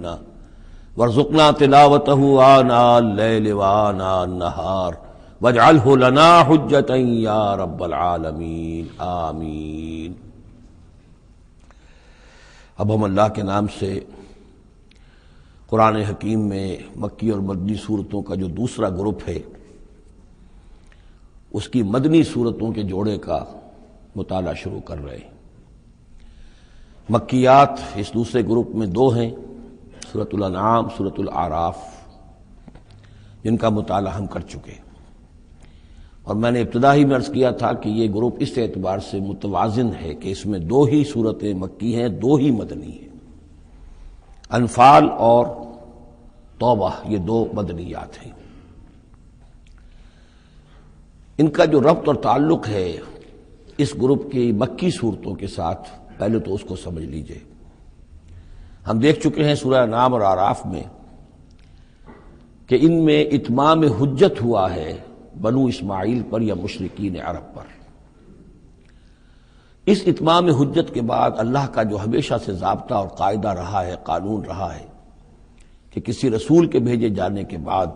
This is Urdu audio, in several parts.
آیاتنا وارزقنا تلاوته آناء اللیل وآناء النہار واجعلہ لنا حجتا یا رب العالمین آمین۔ اب ہم اللہ کے نام سے قرآن حکیم میں مکی اور مدنی صورتوں کا جو دوسرا گروپ ہے اس کی مدنی صورتوں کے جوڑے کا مطالعہ شروع کر رہے ہیں۔ مکیات اس دوسرے گروپ میں دو ہیں، سورۃ الانعام، سورۃ الاعراف، جن کا مطالعہ ہم کر چکے ہیں، اور میں نے ابتدا ہی میں عرض کیا تھا کہ یہ گروپ اس اعتبار سے متوازن ہے کہ اس میں دو ہی صورتیں مکی ہیں، دو ہی مدنی ہیں۔ انفال اور توبہ یہ دو مدنیات ہیں۔ ان کا جو ربط اور تعلق ہے اس گروپ کی مکی صورتوں کے ساتھ، پہلے تو اس کو سمجھ لیجئے۔ ہم دیکھ چکے ہیں سورہ انعام اور اعراف میں کہ ان میں اتمام حجت ہوا ہے بنو اسماعیل پر یا مشرکین عرب پر۔ اس اتمام حجت کے بعد اللہ کا جو ہمیشہ سے ضابطہ اور قاعدہ رہا ہے، قانون رہا ہے کہ کسی رسول کے بھیجے جانے کے بعد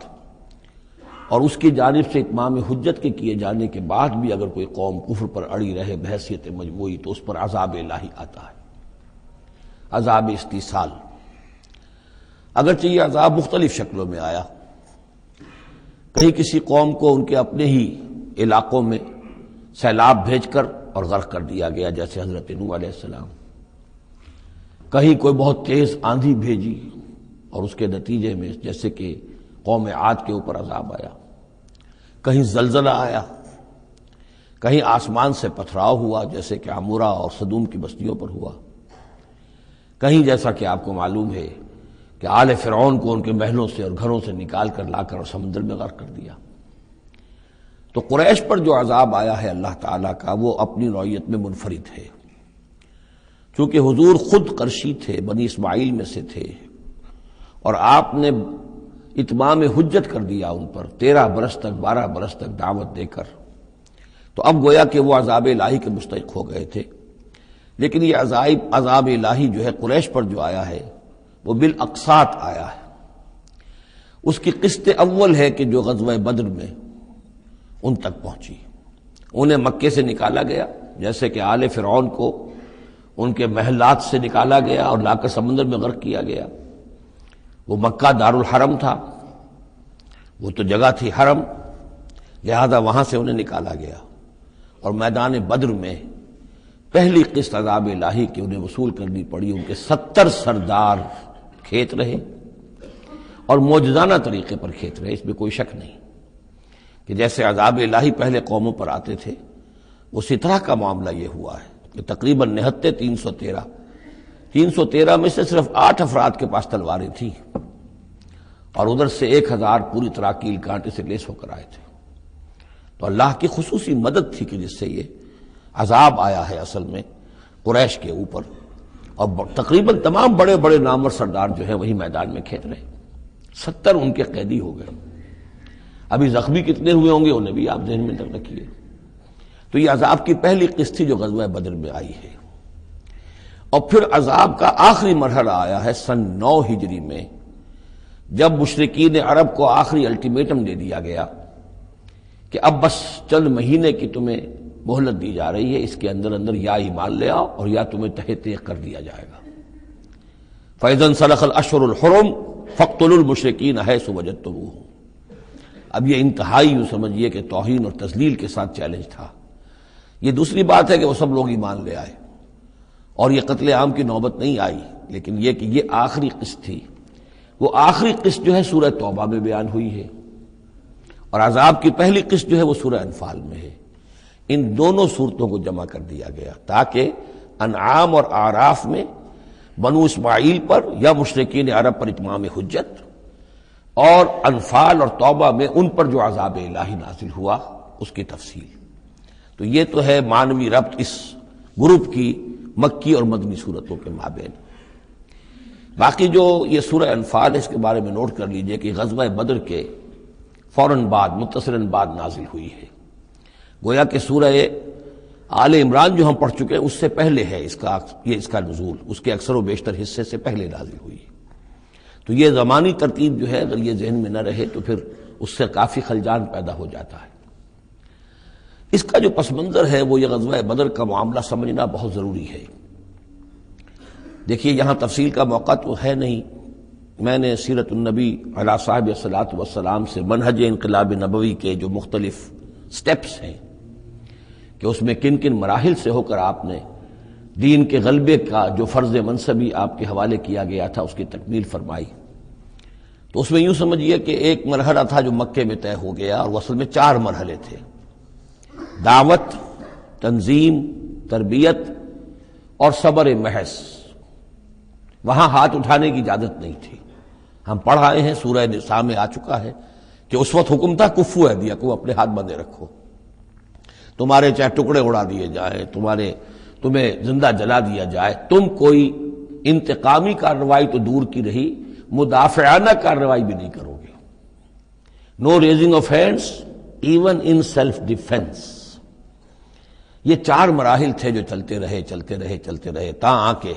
اور اس کی جانب سے اتمام حجت کے کیے جانے کے بعد بھی اگر کوئی قوم کفر پر اڑی رہے بحیثیت مجموعی تو اس پر عذاب الہی آتا ہے، عذاب استیصال۔ اگرچہ یہ عذاب مختلف شکلوں میں آیا، کہیں کسی قوم کو ان کے اپنے ہی علاقوں میں سیلاب بھیج کر اور غرق کر دیا گیا جیسے حضرت نوح علیہ السلام، کہیں کوئی بہت تیز آندھی بھیجی اور اس کے نتیجے میں جیسے کہ قوم عاد کے اوپر عذاب آیا، کہیں زلزلہ آیا، کہیں آسمان سے پتھراؤ ہوا جیسے کہ عمورہ اور صدوم کی بستیوں پر ہوا، کہیں جیسا کہ آپ کو معلوم ہے کہ آل فرعون کو ان کے محلوں سے اور گھروں سے نکال کر لا کر اور سمندر میں غرق کر دیا۔ تو قریش پر جو عذاب آیا ہے اللہ تعالیٰ کا وہ اپنی نوعیت میں منفرد ہے، چونکہ حضور خود قرشی تھے، بنی اسماعیل میں سے تھے، اور آپ نے اتمام حجت کر دیا ان پر 13 برس تک 12 برس تک دعوت دے کر، تو اب گویا کہ وہ عذاب الہی کے مستحق ہو گئے تھے۔ لیکن یہ عذاب الہی جو ہے قریش پر جو آیا ہے وہ بالاقساط آیا ہے۔ اس کی قسط اول ہے کہ جو غزوہ بدر میں ان تک پہنچی، انہیں مکے سے نکالا گیا جیسے کہ آل فرعون کو ان کے محلات سے نکالا گیا اور لا کر سمندر میں غرق کیا گیا۔ وہ مکہ دارالحرم تھا، وہ تو جگہ تھی حرم، لہذا وہاں سے انہیں نکالا گیا، اور میدان بدر میں پہلی قسط عذاب الہی کی انہیں وصول کرنی پڑی۔ ان کے 70 سردار کھیت رہے اور معجزانہ طریقے پر کھیت رہے، اس میں کوئی شک نہیں کہ جیسے عذاب الہی پہلے قوموں پر آتے تھے اسی طرح کا معاملہ یہ ہوا ہے کہ تقریباً نہتے 313 میں سے صرف 8 افراد کے پاس تلواریں تھیں اور ادھر سے 1000 پوری طرح کیل کانٹے سے لیس ہو کر آئے تھے۔ تو اللہ کی خصوصی مدد تھی کہ جس سے یہ عذاب آیا ہے اصل میں قریش کے اوپر، اور تقریباً تمام بڑے بڑے نامور سردار جو ہیں وہی میدان میں کھیت رہے، 70 ان کے قیدی ہو گئے۔ ابھی زخمی کتنے ہوئے ہوں گے انہیں بھی آپ ذہن میں رکھیے۔ تو یہ عذاب کی پہلی قسط تھی جو غزوہ بدر میں آئی ہے، اور پھر عذاب کا آخری مرحلہ آیا ہے سن 9 ہجری میں، جب مشرکین عرب کو آخری الٹیمیٹم دے دیا گیا کہ اب بس چند مہینے کی تمہیں مہلت دی جا رہی ہے، اس کے اندر اندر یا ایمان لے آؤ اور یا تمہیں تہہ تیغ کر دیا جائے گا۔ فَإِذَا انسَلَخَ الْأَشْهُرُ الْحُرُمُ فَاقْتُلُوا الْمُشْرِكِينَ حَيْثُ وَجَدتُّمُوهُمْ۔ اب یہ انتہائی یوں سمجھیے کہ توہین اور تذلیل کے ساتھ چیلنج تھا۔ یہ دوسری بات ہے کہ وہ سب لوگ ایمان لے آئے اور یہ قتل عام کی نوبت نہیں آئی، لیکن یہ کہ یہ آخری قسط تھی۔ وہ آخری قسط جو ہے سورہ توبہ میں بیان ہوئی ہے، اور عذاب کی پہلی قسط جو ہے وہ سورہ انفال میں ہے۔ ان دونوں صورتوں کو جمع کر دیا گیا تاکہ انعام اور اعراف میں بنو اسماعیل پر یا مشرکین عرب پر اتمام حجت، اور انفال اور توبہ میں ان پر جو عذاب الہی نازل ہوا اس کی تفصیل۔ تو یہ تو ہے معنوی ربط اس گروپ کی مکی اور مدنی صورتوں کے مابین۔ باقی جو یہ سورہ انفال ہے اس کے بارے میں نوٹ کر لیجئے کہ غزوہ بدر کے فوراً بعد متصلاً بعد نازل ہوئی ہے، گویا کہ سورہ آل عمران جو ہم پڑھ چکے ہیں اس سے پہلے ہے اس کا نزول، اس کے اکثر و بیشتر حصے سے پہلے نازل ہوئی ہے۔ تو یہ زمانی ترتیب جو ہے اگر یہ ذہن میں نہ رہے تو پھر اس سے کافی خلجان پیدا ہو جاتا ہے۔ اس کا جو پس منظر ہے وہ یہ غزوہ بدر کا معاملہ سمجھنا بہت ضروری ہے۔ دیکھیے یہاں تفصیل کا موقع تو ہے نہیں، میں نے سیرت النبی علیہ صاحب الصلاۃ والسلام سے منہج انقلاب نبوی کے جو مختلف سٹیپس ہیں کہ اس میں کن کن مراحل سے ہو کر آپ نے دین کے غلبے کا جو فرض منصبی آپ کے حوالے کیا گیا تھا اس کی تکمیل فرمائی۔ تو اس میں یوں سمجھیے کہ ایک مرحلہ تھا جو مکے میں طے ہو گیا، اور وہ اصل میں 4 مرحلے تھے: دعوت، تنظیم، تربیت اور صبر محض۔ وہاں ہاتھ اٹھانے کی اجازت نہیں تھی۔ ہم پڑھ آئے ہیں، سورہ نساء میں آ چکا ہے کہ اس وقت حکم تھا کفو ایدیکم، اپنے ہاتھ بندھے رکھو، تمہارے چاہے ٹکڑے اڑا دیے جائیں، تمہیں زندہ جلا دیا جائے، تم کوئی انتقامی کارروائی تو دور کی رہی، مدافعانہ کارروائی بھی نہیں کرو گے۔ No raising of hands even in self defence. یہ 4 مراحل تھے جو چلتے رہے تاں آ کے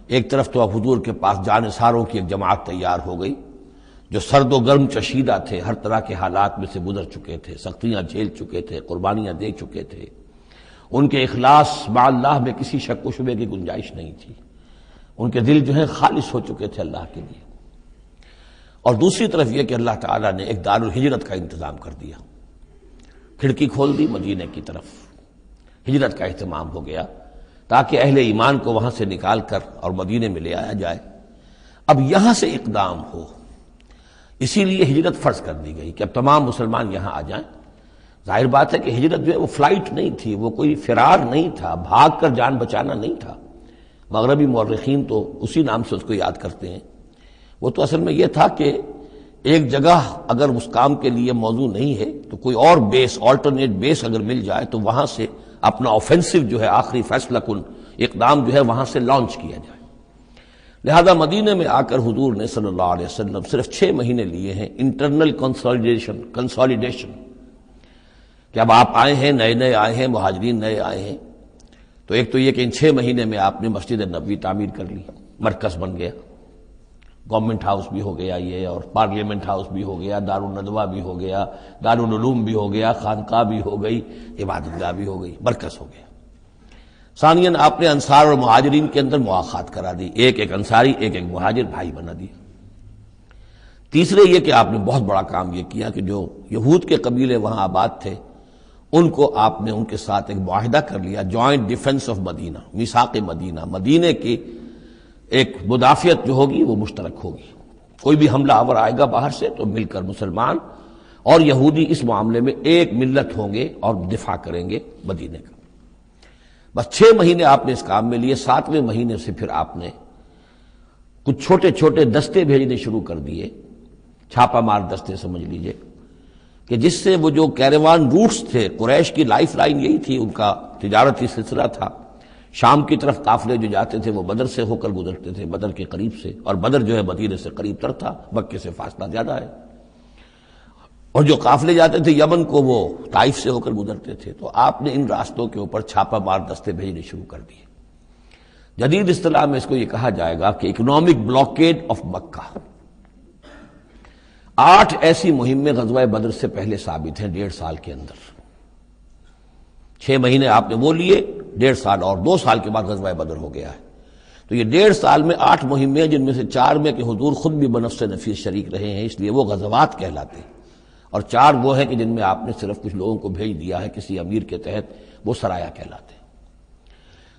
ایک طرف تو اب حضور کے پاس جانثاروں کی ایک جماعت تیار ہو گئی جو سرد و گرم چشیدہ تھے، ہر طرح کے حالات میں سے گزر چکے تھے، سختیاں جھیل چکے تھے، قربانیاں دے چکے تھے، ان کے اخلاص مع اللہ میں کسی شک و شبے کی گنجائش نہیں تھی، ان کے دل جو ہیں خالص ہو چکے تھے اللہ کے لیے۔ اور دوسری طرف یہ کہ اللہ تعالیٰ نے ایک دار الہجرت کا انتظام کر دیا، کھڑکی کھول دی مدینے کی طرف، ہجرت کا اہتمام ہو گیا تاکہ اہل ایمان کو وہاں سے نکال کر اور مدینے میں لے آیا جائے۔ اب یہاں سے اقدام ہو، اسی لیے ہجرت فرض کر دی گئی کہ اب تمام مسلمان یہاں آ جائیں۔ ظاہر بات ہے کہ ہجرت جو ہے وہ فلائٹ نہیں تھی، وہ کوئی فرار نہیں تھا، بھاگ کر جان بچانا نہیں تھا۔ مغربی مورخین تو اسی نام سے اس کو یاد کرتے ہیں۔ وہ تو اصل میں یہ تھا کہ ایک جگہ اگر اس کام کے لیے موضوع نہیں ہے تو کوئی اور بیس، آلٹرنیٹ بیس اگر مل جائے تو وہاں سے اپنا آفینسو جو ہے، آخری فیصلہ کن اقدام جو ہے وہاں سے لانچ کیا جائے۔ لہذا مدینے میں آ کر حضور نے صلی اللہ علیہ وسلم صرف 6 مہینے لیے ہیں انٹرنل کنسالیڈیشن، کہ اب آپ آئے ہیں، نئے آئے ہیں، مہاجرین نئے آئے ہیں، تو ایک تو یہ کہ ان 6 مہینے میں آپ نے مسجد نبوی تعمیر کر لی، مرکز بن گیا، گورنمنٹ ہاؤس بھی ہو گیا یہ، اور پارلیمنٹ ہاؤس بھی ہو گیا، دارالندوہ بھی ہو گیا، دارالعلوم بھی ہو گیا، خانقاہ بھی ہو گئی، عبادت گاہ بھی ہو گئی، مرکز ہو گیا۔ ثانیاً آپ نے انصار اور مہاجرین کے اندر مواخات کرا دی، ایک انصاری ایک مہاجر بھائی بنا دیا۔ تیسرے یہ کہ آپ نے بہت بڑا کام یہ کیا کہ جو یہود کے قبیلے وہاں آباد تھے ان کو آپ نے ان کے ساتھ ایک معاہدہ کر لیا، جوائنٹ ڈیفنس آف مدینہ، میثاق مدینہ، مدینے کی ایک مدافعت جو ہوگی وہ مشترک ہوگی، کوئی بھی حملہ آور آئے گا باہر سے تو مل کر مسلمان اور یہودی اس معاملے میں ایک ملت ہوں گے اور دفاع کریں گے مدینے کا۔ بس 6 مہینے آپ نے اس کام میں لیے، 7ویں مہینے سے پھر آپ نے کچھ چھوٹے چھوٹے دستے بھیجنے شروع کر دیے، چھاپا مار دستے سمجھ لیجئے، کہ جس سے وہ جو کیروان روٹس تھے، قریش کی لائف لائن یہی تھی، ان کا تجارتی سلسلہ تھا، شام کی طرف قافلے جو جاتے تھے وہ بدر سے ہو کر گزرتے تھے، بدر کے قریب سے، اور بدر جو ہے مدینے سے قریب تر تھا، مکے سے فاصلہ زیادہ ہے، اور جو قافلے جاتے تھے یمن کو وہ طائف سے ہو کر گزرتے تھے۔ تو آپ نے ان راستوں کے اوپر چھاپا مار دستے بھیجنے شروع کر دیے۔ جدید اصطلاح میں اس کو یہ کہا جائے گا کہ اکنامک بلاکیڈ آف مکہ۔ 8 ایسی مہمیں غزوہ بدر سے پہلے ثابت ہیں 1.5 سال کے اندر۔ 6 مہینے آپ نے وہ لیے، 1.5 سال اور 2 سال کے بعد غزوہ بدر ہو گیا ہے۔ تو یہ 1.5 سال میں 8 مہمیں، جن میں سے 4 میں کہ حضور خود بھی بنفس نفیس شریک رہے ہیں، اس لیے وہ غزوات کہلاتے ہیں، اور 4 وہ ہیں کہ جن میں آپ نے صرف کچھ لوگوں کو بھیج دیا ہے کسی امیر کے تحت، وہ سرایا کہلاتے ہیں۔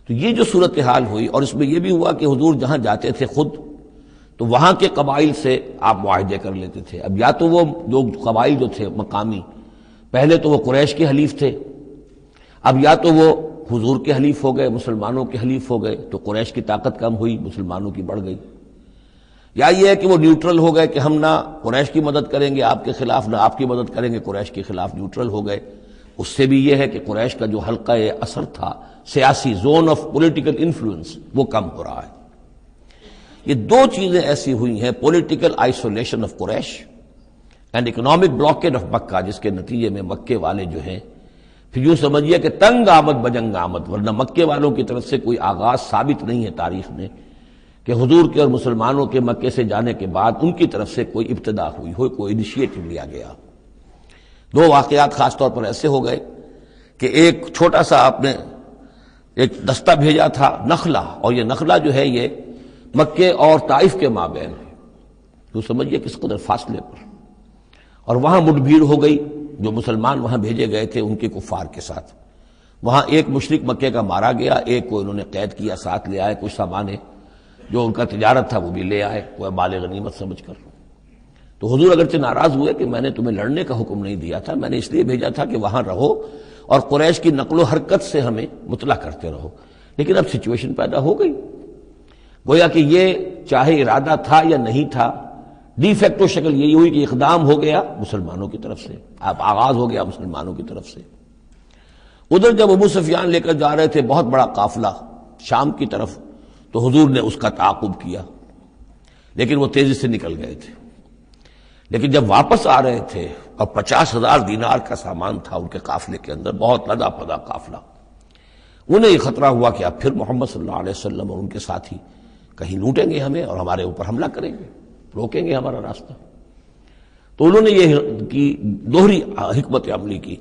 تو یہ جو صورتحال ہوئی، اور اس میں یہ بھی ہوا کہ حضور جہاں جاتے تھے خود تو وہاں کے قبائل سے آپ معاہدے کر لیتے تھے۔ اب یا تو وہ جو قبائل جو تھے مقامی، پہلے تو وہ قریش کے حلیف تھے، اب یا تو وہ حضور کے حلیف ہو گئے، مسلمانوں کے حلیف ہو گئے، تو قریش کی طاقت کم ہوئی، مسلمانوں کی بڑھ گئی، یا یہ ہے کہ وہ نیوٹرل ہو گئے کہ ہم نہ قریش کی مدد کریں گے آپ کے خلاف، نہ آپ کی مدد کریں گے قریش کے خلاف، نیوٹرل ہو گئے۔ اس سے بھی یہ ہے کہ قریش کا جو حلقہ اثر تھا، سیاسی زون آف پولیٹیکل انفلوئنس، وہ کم ہو رہا ہے۔ یہ 2 چیزیں ایسی ہوئی ہیں، political isolation of Quraysh and economic blockade of Mecca, جس کے نتیجے میں مکے والے جو ہیں پھر یوں سمجھیے کہ تنگ آمد بجنگ آمد، ورنہ مکے والوں کی طرف سے کوئی آغاز ثابت نہیں ہے تاریخ میں کہ حضور کے اور مسلمانوں کے مکے سے جانے کے بعد ان کی طرف سے کوئی ابتدا ہوئی ہو، کوئی انیشیٹو لیا گیا۔ دو واقعات خاص طور پر ایسے ہو گئے کہ ایک چھوٹا سا آپ نے ایک دستہ بھیجا تھا نخلا، اور یہ نخلا جو ہے یہ مکے اور طائف کے مابین ہے، تو سمجھیے کس قدر فاصلے پر، اور وہاں مٹ بھیڑ ہو گئی۔ جو مسلمان وہاں بھیجے گئے تھے ان کے کفار کے ساتھ، وہاں ایک مشرک مکے کا مارا گیا، ایک کو انہوں نے قید کیا، ساتھ لے آئے، کچھ سامان جو ان کا تجارت تھا وہ بھی لے آئے، وہ مال غنیمت سمجھ کر۔ تو حضور اگرچہ ناراض ہوئے کہ میں نے تمہیں لڑنے کا حکم نہیں دیا تھا، میں نے اس لیے بھیجا تھا کہ وہاں رہو اور قریش کی نقل و حرکت سے ہمیں مطلع کرتے رہو، لیکن اب سچویشن پیدا ہو گئی، گویا کہ یہ چاہے ارادہ تھا یا نہیں تھا، ڈی فیکٹو شکل یہی ہوئی کہ اقدام ہو گیا مسلمانوں کی طرف سے، اب آغاز ہو گیا مسلمانوں کی طرف سے۔ ادھر جب ابو سفیان لے کر جا رہے تھے بہت بڑا قافلہ شام کی طرف، تو حضور نے اس کا تعاقب کیا، لیکن وہ تیزی سے نکل گئے تھے۔ لیکن جب واپس آ رہے تھے اور 50,000 دینار کا سامان تھا ان کے قافلے کے اندر، بہت لدا پدا قافلہ، انہیں یہ خطرہ ہوا کہ اب پھر محمد صلی اللہ علیہ وسلم اور ان کے ساتھی کہیں لوٹیں گے ہمیں اور ہمارے اوپر حملہ کریں گے، روکیں گے ہمارا راستہ۔ تو انہوں نے یہ کی دوہری حکمت عملی کی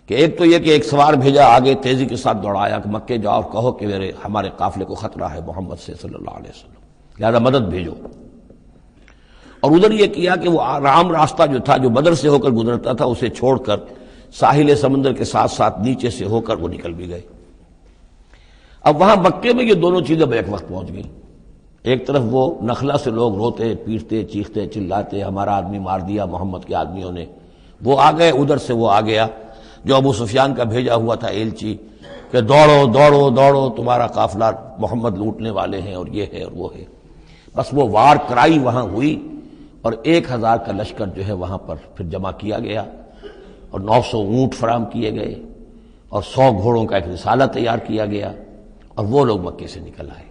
کہ ایک تو یہ کہ ایک سوار بھیجا آگے تیزی کے ساتھ دوڑایا کہ مکے جاؤ اور کہو کہ ہمارے قافلے کو خطرہ ہے محمد سے صلی اللہ علیہ وسلم، لہذا مدد بھیجو۔ اور ادھر یہ کیا کہ وہ عام راستہ جو تھا جو بدر سے ہو کر گزرتا تھا اسے چھوڑ کر ساحل سمندر کے ساتھ ساتھ نیچے سے ہو کر وہ نکل بھی گئے۔ اب وہاں مکے میں یہ دونوں چیزیں بیک وقت پہنچ گئیں، ایک طرف وہ نخلا سے لوگ روتے پیٹتے چیختے چلاتے ہمارا آدمی مار دیا محمد کے آدمیوں نے، وہ آ گئے، ادھر سے وہ آ گیا جو ابو سفیان کا بھیجا ہوا تھا ایلچی کہ دوڑو دوڑو دوڑو تمہارا قافلہ محمد لوٹنے والے ہیں اور یہ ہے اور وہ ہے۔ بس وہ وار کرائی وہاں ہوئی اور 1,000 کا لشکر جو ہے وہاں پر پھر جمع کیا گیا اور 900 اونٹ فراہم کیے گئے اور 100 گھوڑوں کا ایک رسالہ تیار کیا گیا اور وہ لوگ مکے سے نکل آئے۔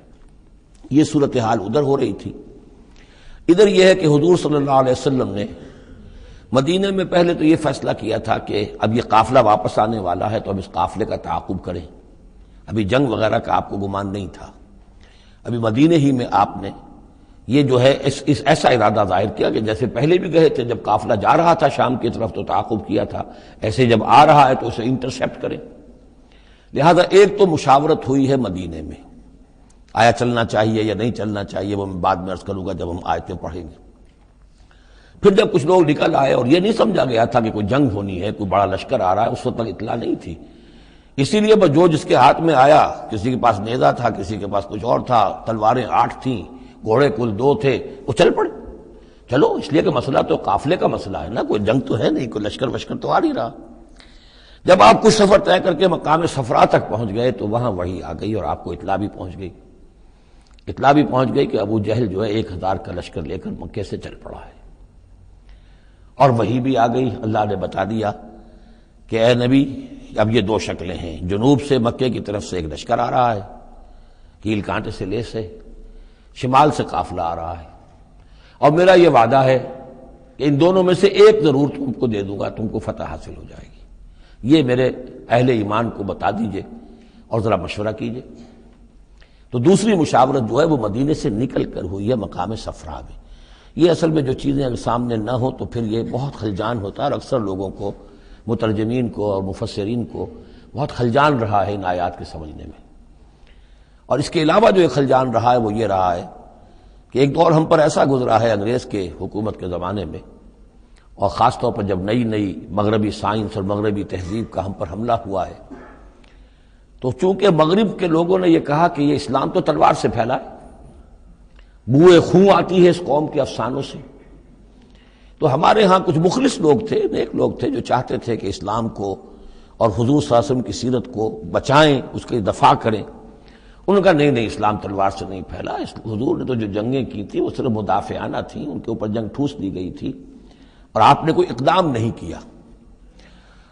یہ صورتحال ادھر ہو رہی تھی۔ ادھر یہ ہے کہ حضور صلی اللہ علیہ وسلم نے مدینے میں پہلے تو یہ فیصلہ کیا تھا کہ اب یہ قافلہ واپس آنے والا ہے تو اب اس قافلے کا تعاقب کریں، ابھی جنگ وغیرہ کا آپ کو گمان نہیں تھا، ابھی مدینے ہی میں آپ نے یہ جو ہے اس ایسا ارادہ ظاہر کیا کہ جیسے پہلے بھی گئے تھے، جب قافلہ جا رہا تھا شام کی طرف تو تعاقب کیا تھا، ایسے جب آ رہا ہے تو اسے انٹرسیپٹ کریں۔ لہذا ایک تو مشاورت ہوئی ہے مدینے میں، آیا چلنا چاہیے یا نہیں چلنا چاہیے، وہ میں بعد میں عرض کروں گا جب ہم آیتیں پڑھیں گے۔ پھر جب کچھ لوگ نکل آئے اور یہ نہیں سمجھا گیا تھا کہ کوئی جنگ ہونی ہے، کوئی بڑا لشکر آ رہا ہے، اس وقت تک اطلاع نہیں تھی، اسی لیے بس جو جس کے ہاتھ میں آیا، کسی کے پاس نیزہ تھا، کسی کے پاس کچھ اور تھا، تلواریں 8 تھیں، گھوڑے کل 2 تھے، وہ چل پڑے۔ چلو اس لیے کہ مسئلہ تو قافلے کا مسئلہ ہے نا، کوئی جنگ تو ہے نہیں، کوئی لشکر وشکر تو آ نہیں رہا۔ جب آپ کچھ سفر طے کر کے مقام صفرا تک پہنچ گئے تو وہاں وحی آ گئی اور آپ کو اطلاع بھی پہنچ گئی، اطلاع بھی پہنچ گئی کہ ابو جہل جو ہے 1,000 کا لشکر لے کر مکے سے چل پڑا ہے، اور وحی بھی آ گئی، اللہ نے بتا دیا کہ اے نبی اب یہ 2 شکلیں ہیں، جنوب سے مکے کی طرف سے ایک لشکر آ رہا ہے کیل کانٹے سے لیس ہے، شمال سے قافلہ آ رہا ہے، اور میرا یہ وعدہ ہے کہ ان دونوں میں سے ایک ضرور تم کو دے دوں گا، تم کو فتح حاصل ہو جائے گی، یہ میرے اہل ایمان کو بتا دیجئے اور ذرا مشورہ کیجئے۔ تو دوسری مشاورت جو ہے وہ مدینے سے نکل کر ہوئی ہے مقام صفرا میں۔ یہ اصل میں جو چیزیں اگر سامنے نہ ہوں تو پھر یہ بہت خلجان ہوتا ہے، اور اکثر لوگوں کو، مترجمین کو اور مفسرین کو بہت خلجان رہا ہے ان آیات کے سمجھنے میں۔ اور اس کے علاوہ جو ایک خلجان رہا ہے وہ یہ رہا ہے کہ ایک دور ہم پر ایسا گزرا ہے انگریز کے حکومت کے زمانے میں، اور خاص طور پر جب نئی نئی مغربی سائنس اور مغربی تہذیب کا ہم پر حملہ ہوا ہے، تو چونکہ مغرب کے لوگوں نے یہ کہا کہ یہ اسلام تو تلوار سے پھیلا ہے، بوئے خون آتی ہے اس قوم کے افسانوں سے، تو ہمارے ہاں کچھ مخلص لوگ تھے، نیک لوگ تھے جو چاہتے تھے کہ اسلام کو اور حضور صلی اللہ علیہ وسلم کی سیرت کو بچائیں، اس کی دفاع کریں۔ انہوں نے کہا نہیں اسلام تلوار سے نہیں پھیلا، حضور نے تو جو جنگیں کی تھی وہ صرف مدافعانہ تھیں، ان کے اوپر جنگ ٹھوس دی گئی تھی اور آپ نے کوئی اقدام نہیں کیا۔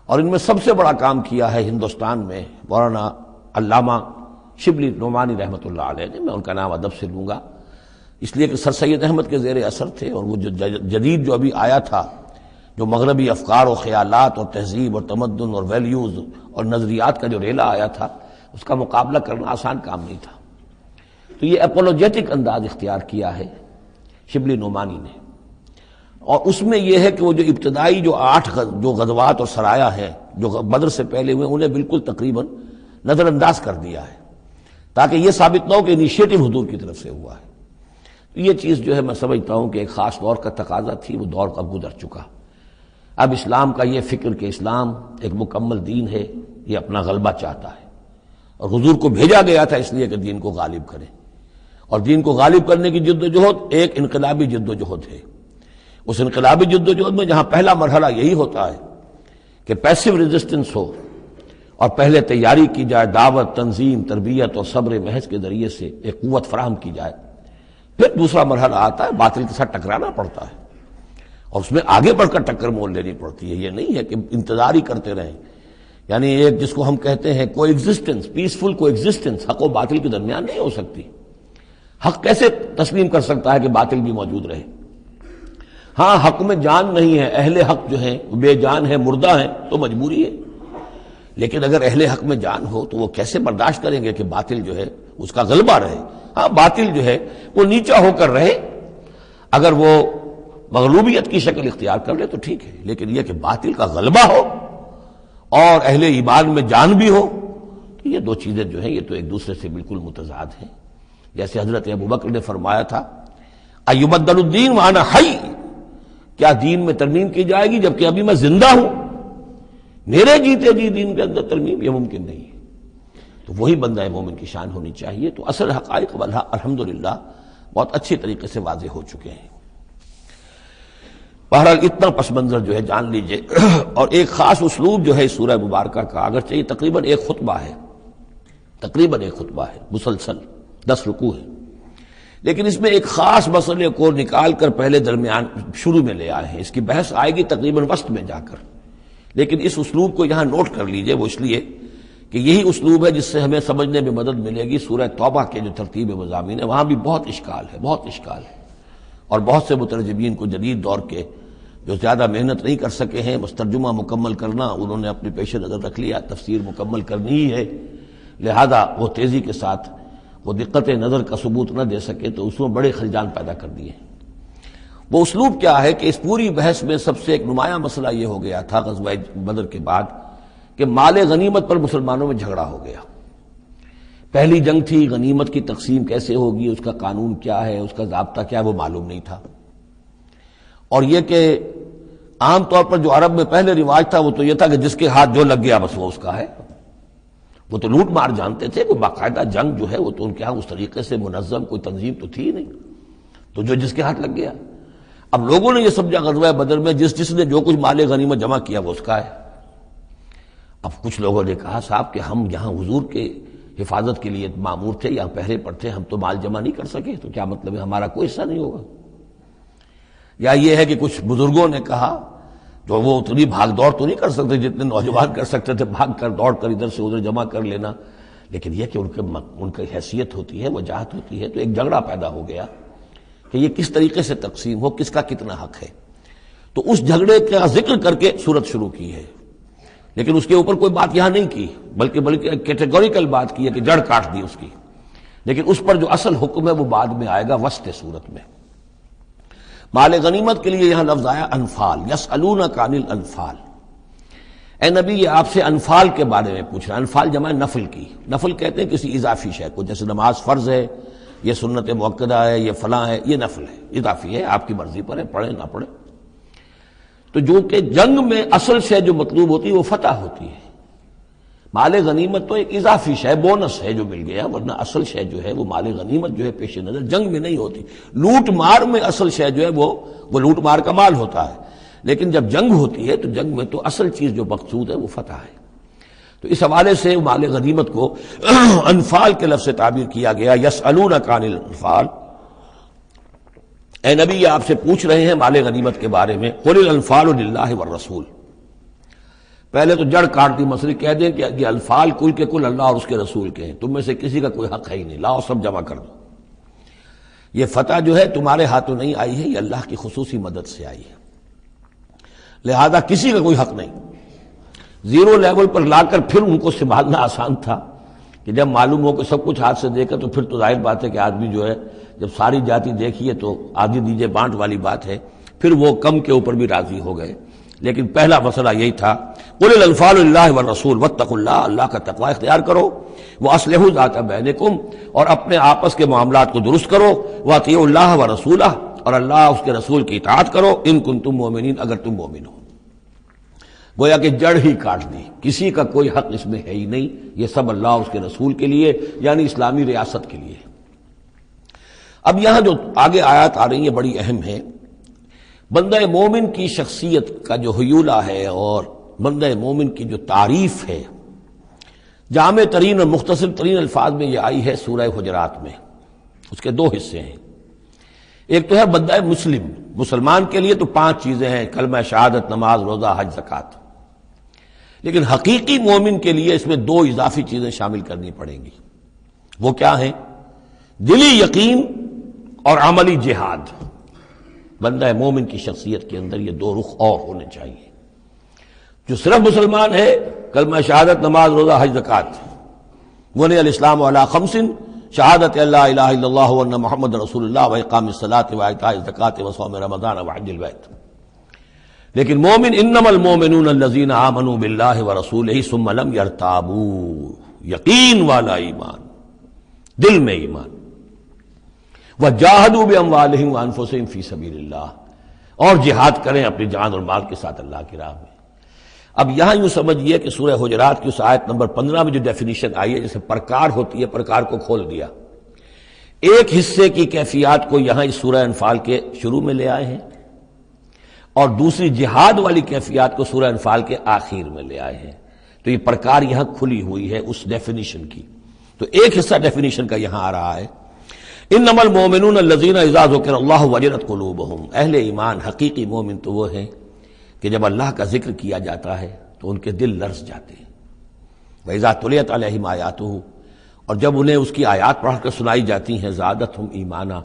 اور ان میں سب سے بڑا کام کیا ہے ہندوستان میں مولانا علامہ شبلی نعمانی رحمۃ اللہ علیہ نے، میں ان کا نام ادب سے لوں گا اس لیے کہ سر سید احمد کے زیر اثر تھے، اور وہ جو جدید جو ابھی آیا تھا، جو مغربی افکار و خیالات اور تہذیب اور تمدن اور ویلیوز اور نظریات کا جو ریلا آیا تھا، اس کا مقابلہ کرنا آسان کام نہیں تھا۔ تو یہ اپولوجیٹک انداز اختیار کیا ہے شبلی نعمانی نے، اور اس میں یہ ہے کہ وہ جو ابتدائی جو 8 جو غزوات اور سرایا ہیں جو بدر سے پہلے ہوئے، انہیں بالکل تقریباً نظر انداز کر دیا ہے، تاکہ یہ ثابت نہ ہو کہ انیشیٹو حضور کی طرف سے ہوا ہے۔ تو یہ چیز جو ہے میں سمجھتا ہوں کہ ایک خاص دور کا تقاضا تھی، وہ دور اب گزر چکا۔ اب اسلام کا یہ فکر کہ اسلام ایک مکمل دین ہے، یہ اپنا غلبہ چاہتا ہے، اور حضور کو بھیجا گیا تھا اس لیے کہ دین کو غالب کرے، اور دین کو غالب کرنے کی جد و جہد ایک انقلابی جد و جہد ہے۔ اس انقلابی جد و جہد میں جہاں پہلا مرحلہ یہی ہوتا ہے کہ پیسو ریزسٹنس ہو، اور پہلے تیاری کی جائے، دعوت، تنظیم، تربیت اور صبر محض کے ذریعے سے ایک قوت فراہم کی جائے، پھر دوسرا مرحلہ آتا ہے باطل کے ساتھ ٹکرانا پڑتا ہے، اور اس میں آگے بڑھ کر ٹکر مول لینی پڑتی ہے۔ یہ نہیں ہے کہ انتظار ہی کرتے رہیں، یعنی ایک جس کو ہم کہتے ہیں کو ایگزسٹنس، پیسفل کو ایگزسٹنس، حق و باطل کے درمیان نہیں ہو سکتی۔ حق کیسے تسلیم کر سکتا ہے کہ باطل بھی موجود رہے؟ ہاں، حق میں جان نہیں ہے، اہل حق جو ہیں بے جان ہیں، مردہ ہیں، تو مجبوری ہے، لیکن اگر اہل حق میں جان ہو تو وہ کیسے برداشت کریں گے کہ باطل جو ہے اس کا غلبہ رہے؟ ہاں، باطل جو ہے وہ نیچا ہو کر رہے، اگر وہ مغلوبیت کی شکل اختیار کر لے تو ٹھیک ہے، لیکن یہ کہ باطل کا غلبہ ہو اور اہل ایمان میں جان بھی ہو، تو یہ دو چیزیں جو ہیں یہ تو ایک دوسرے سے بالکل متضاد ہیں۔ جیسے حضرت ابوبکر نے فرمایا تھا ایبدل الدین وانا حی، کیا دین میں ترمیم کی جائے گی جبکہ ابھی میں زندہ ہوں؟ میرے جیتے جی دین کے اندر ترمیم، یہ ممکن نہیں ہے۔ تو وہی بندہ مومن کی شان ہونی چاہیے۔ تو اصل حقائق الحمدللہ بہت اچھی طریقے سے واضح ہو چکے ہیں۔ بہرحال اتنا پس منظر جو ہے جان لیجئے، اور ایک خاص اسلوب جو ہے اس سورہ مبارکہ کا، اگرچہ یہ تقریباً ایک خطبہ ہے مسلسل 10 رکوع ہے، لیکن اس میں ایک خاص مسئلے کو نکال کر پہلے درمیان شروع میں لے آئے ہیں۔ اس کی بحث آئے گی تقریباً وسط میں جا کر، لیکن اس اسلوب کو یہاں نوٹ کر لیجئے، وہ اس لیے کہ یہی اسلوب ہے جس سے ہمیں سمجھنے میں مدد ملے گی۔ سورہ توبہ کے جو ترتیب مضامین ہے وہاں بھی بہت اشکال ہے، اور بہت سے مترجمین کو جدید دور کے جو زیادہ محنت نہیں کر سکے ہیں، بس ترجمہ مکمل کرنا انہوں نے اپنے پیش نظر رکھ لیا، تفسیر مکمل کرنی ہی ہے، لہذا وہ تیزی کے ساتھ وہ دقت نظر کا ثبوت نہ دے سکے تو اس میں بڑے خلجان پیدا کر دیے۔ وہ اسلوب کیا ہے کہ اس پوری بحث میں سب سے ایک نمایاں مسئلہ یہ ہو گیا تھا غزوہ بدر کے بعد کہ مال غنیمت پر مسلمانوں میں جھگڑا ہو گیا۔ پہلی جنگ تھی، غنیمت کی تقسیم کیسے ہوگی، اس کا قانون کیا ہے، اس کا ضابطہ کیا ہے، وہ معلوم نہیں تھا۔ اور یہ کہ عام طور پر جو عرب میں پہلے رواج تھا وہ تو یہ تھا کہ جس کے ہاتھ جو لگ گیا بس وہ اس کا ہے۔ وہ تو لوٹ مار جانتے تھے، کوئی باقاعدہ جنگ جو ہے وہ تو ان کے ہاں اس طریقے سے منظم کوئی تنظیم تو تھی نہیں، تو جو جس کے ہاتھ لگ گیا۔ اب لوگوں نے یہ سمجھا غزوہ بدر میں جس نے جو کچھ مال غنیمت جمع کیا وہ اس کا ہے۔ اب کچھ لوگوں نے کہا صاحب کہ ہم یہاں حضور کے حفاظت کے لیے مامور تھے، یہاں پہرے پر تھے، ہم تو مال جمع نہیں کر سکے، تو کیا مطلب ہے ہمارا کوئی حصہ نہیں ہوگا؟ یا یہ ہے کہ کچھ بزرگوں نے کہا جو وہ اتنی بھاگ دوڑ تو نہیں کر سکتے جتنے نوجوان کر سکتے تھے، بھاگ کر دوڑ کر ادھر سے ادھر جمع کر لینا، لیکن یہ کہ ان کی حیثیت ہوتی ہے، وجاہت ہوتی ہے، تو ایک جھگڑا پیدا ہو گیا کہ یہ کس طریقے سے تقسیم ہو، کس کا کتنا حق ہے۔ تو اس جھگڑے کا ذکر کر کے سورت شروع کی ہے، لیکن اس کے اوپر کوئی بات یہاں نہیں کی، بلکہ کیٹیگوریکل بات کی ہے کہ جڑ کاٹ دی اس کی، لیکن اس پر جو اصل حکم ہے وہ بعد میں آئے گا وسط سورت میں۔ مال غنیمت کے لیے یہاں لفظ آیا انفال، یسألونک عن الانفال۔ اے نبی یہ آپ سے انفال کے بارے میں پوچھ رہا ہے۔ انفال جمع نفل کی، نفل کہتے ہیں کسی اضافی شے کو، جیسے نماز فرض ہے، یہ سنت مؤکدہ ہے، یہ فلاں ہے، یہ نفل ہے، اضافی ہے، آپ کی مرضی پر ہے، پڑھیں نہ پڑھیں۔ تو جو کہ جنگ میں اصل شے جو مطلوب ہوتی ہے وہ فتح ہوتی ہے، مال غنیمت تو ایک اضافی شے، بونس ہے جو مل گیا، ورنہ اصل شے جو ہے وہ مال غنیمت جو ہے پیش نظر جنگ میں نہیں ہوتی۔ لوٹ مار میں اصل شے جو ہے وہ لوٹ مار کا مال ہوتا ہے، لیکن جب جنگ ہوتی ہے تو جنگ میں تو اصل چیز جو مقصود ہے وہ فتح ہے۔ تو اس حوالے سے مال غنیمت کو انفال کے لفظ سے تعبیر کیا گیا، یسألونک عن الانفال۔ اے نبی یہ آپ سے پوچھ رہے ہیں مال غنیمت کے بارے میں، قل الانفال للہ والرسول۔ پہلے تو جڑ کاٹ دی مسئلے، کہہ دیں کہ یہ انفال کل کے کل اللہ اور اس کے رسول کے ہیں، تم میں سے کسی کا کوئی حق ہے ہی نہیں، لاؤ سب جمع کر دو۔ یہ فتح جو ہے تمہارے ہاتھوں نہیں آئی ہے، یہ اللہ کی خصوصی مدد سے آئی ہے، لہذا کسی کا کوئی حق نہیں۔ زیرو لیول پر لا کر پھر ان کو سنبھالنا آسان تھا، کہ جب معلوم ہو کہ سب کچھ ہاتھ سے دیکھا تو پھر تو ظاہر بات ہے کہ آدمی جو ہے جب ساری جاتی دیکھیے تو آدھی دیجے بانٹ والی بات ہے، پھر وہ کم کے اوپر بھی راضی ہو گئے۔ لیکن پہلا مسئلہ یہی تھا، قل الانفال للہ والرسول واتقوا اللہ، اللہ کا تقوی اختیار کرو، واصلحوا ذات بینکم، اور اپنے آپس کے معاملات کو درست کرو، واطیعوا اللہ ورسولہ، اور اللہ اس کے رسول کی اطاعت کرو، ان کنتم مؤمنین، اگر تم مومن ہو۔ گویا کہ جڑ ہی کاٹ دی، کسی کا کوئی حق اس میں ہے ہی نہیں، یہ سب اللہ اس کے رسول کے لیے یعنی اسلامی ریاست کے لیے۔ اب یہاں جو آگے آیات آ رہی ہیں بڑی اہم ہیں۔ بندہ مومن کی شخصیت کا جو حیولہ ہے اور بندہ مومن کی جو تعریف ہے، جامع ترین اور مختصر ترین الفاظ میں یہ آئی ہے سورہ حجرات میں۔ اس کے دو حصے ہیں، ایک تو ہے بندہ مسلم، مسلمان کے لیے تو 5 چیزیں ہیں، کلمہ شہادت، نماز، روزہ، حج، زکوٰۃ۔ لیکن حقیقی مومن کے لیے اس میں 2 اضافی چیزیں شامل کرنی پڑیں گی۔ وہ کیا ہیں؟ دلی یقین اور عملی جہاد۔ بندہ مومن کی شخصیت کے اندر یہ 2 رخ اور ہونے چاہیے۔ جو صرف مسلمان ہے، کلمہ شہادت، نماز، روزہ، حج، زکوٰۃ، بنی الاسلام علی 5، شہادت اللہ الہ الا اللہ وان محمد رسول اللہ واقام الصلاۃ وایتاء الزکوٰۃ وصوم رمضان وحج البیت۔ لیکن مومن انما المؤمنون الذین آمنوا باللہ ورسولہ ثم لم یرتابوا، یقین والا ایمان، دل میں ایمان، وجاہدوا باموالہم وانفسہم فی سبیل اللہ، اور جہاد کریں اپنی جان اور مال کے ساتھ اللہ کی راہ میں۔ اب یہاں یوں سمجھیے کہ سورہ حجرات کی اس آیت نمبر 15 میں جو ڈیفینیشن آئی ہے، جیسے پرکار ہوتی ہے، پرکار کو کھول دیا۔ ایک حصے کی کیفیات کو یہاں اس سورہ انفال کے شروع میں لے آئے ہیں، اور دوسری جہاد والی کیفیات کو سورہ انفال کے آخر میں لے آئے ہیں۔ تو یہ پرکار یہاں کھلی ہوئی ہے اس ڈیفینیشن کی۔ تو ایک حصہ ڈیفینیشن کا یہاں آ رہا ہے، انما المؤمنون الذین اذا ذکر اللہ وجلت قلوبہم، اہل ایمان، حقیقی مومن تو وہ ہیں کہ جب اللہ کا ذکر کیا جاتا ہے تو ان کے دل لرز جاتے ہیں۔ وَإِذَا تُلِيَتْ عَلَيْهِمْ آیاتُهُ، اور جب انہیں اس کی آیات پڑھ کر سنائی جاتی ہیں، زادتہم ایمانا،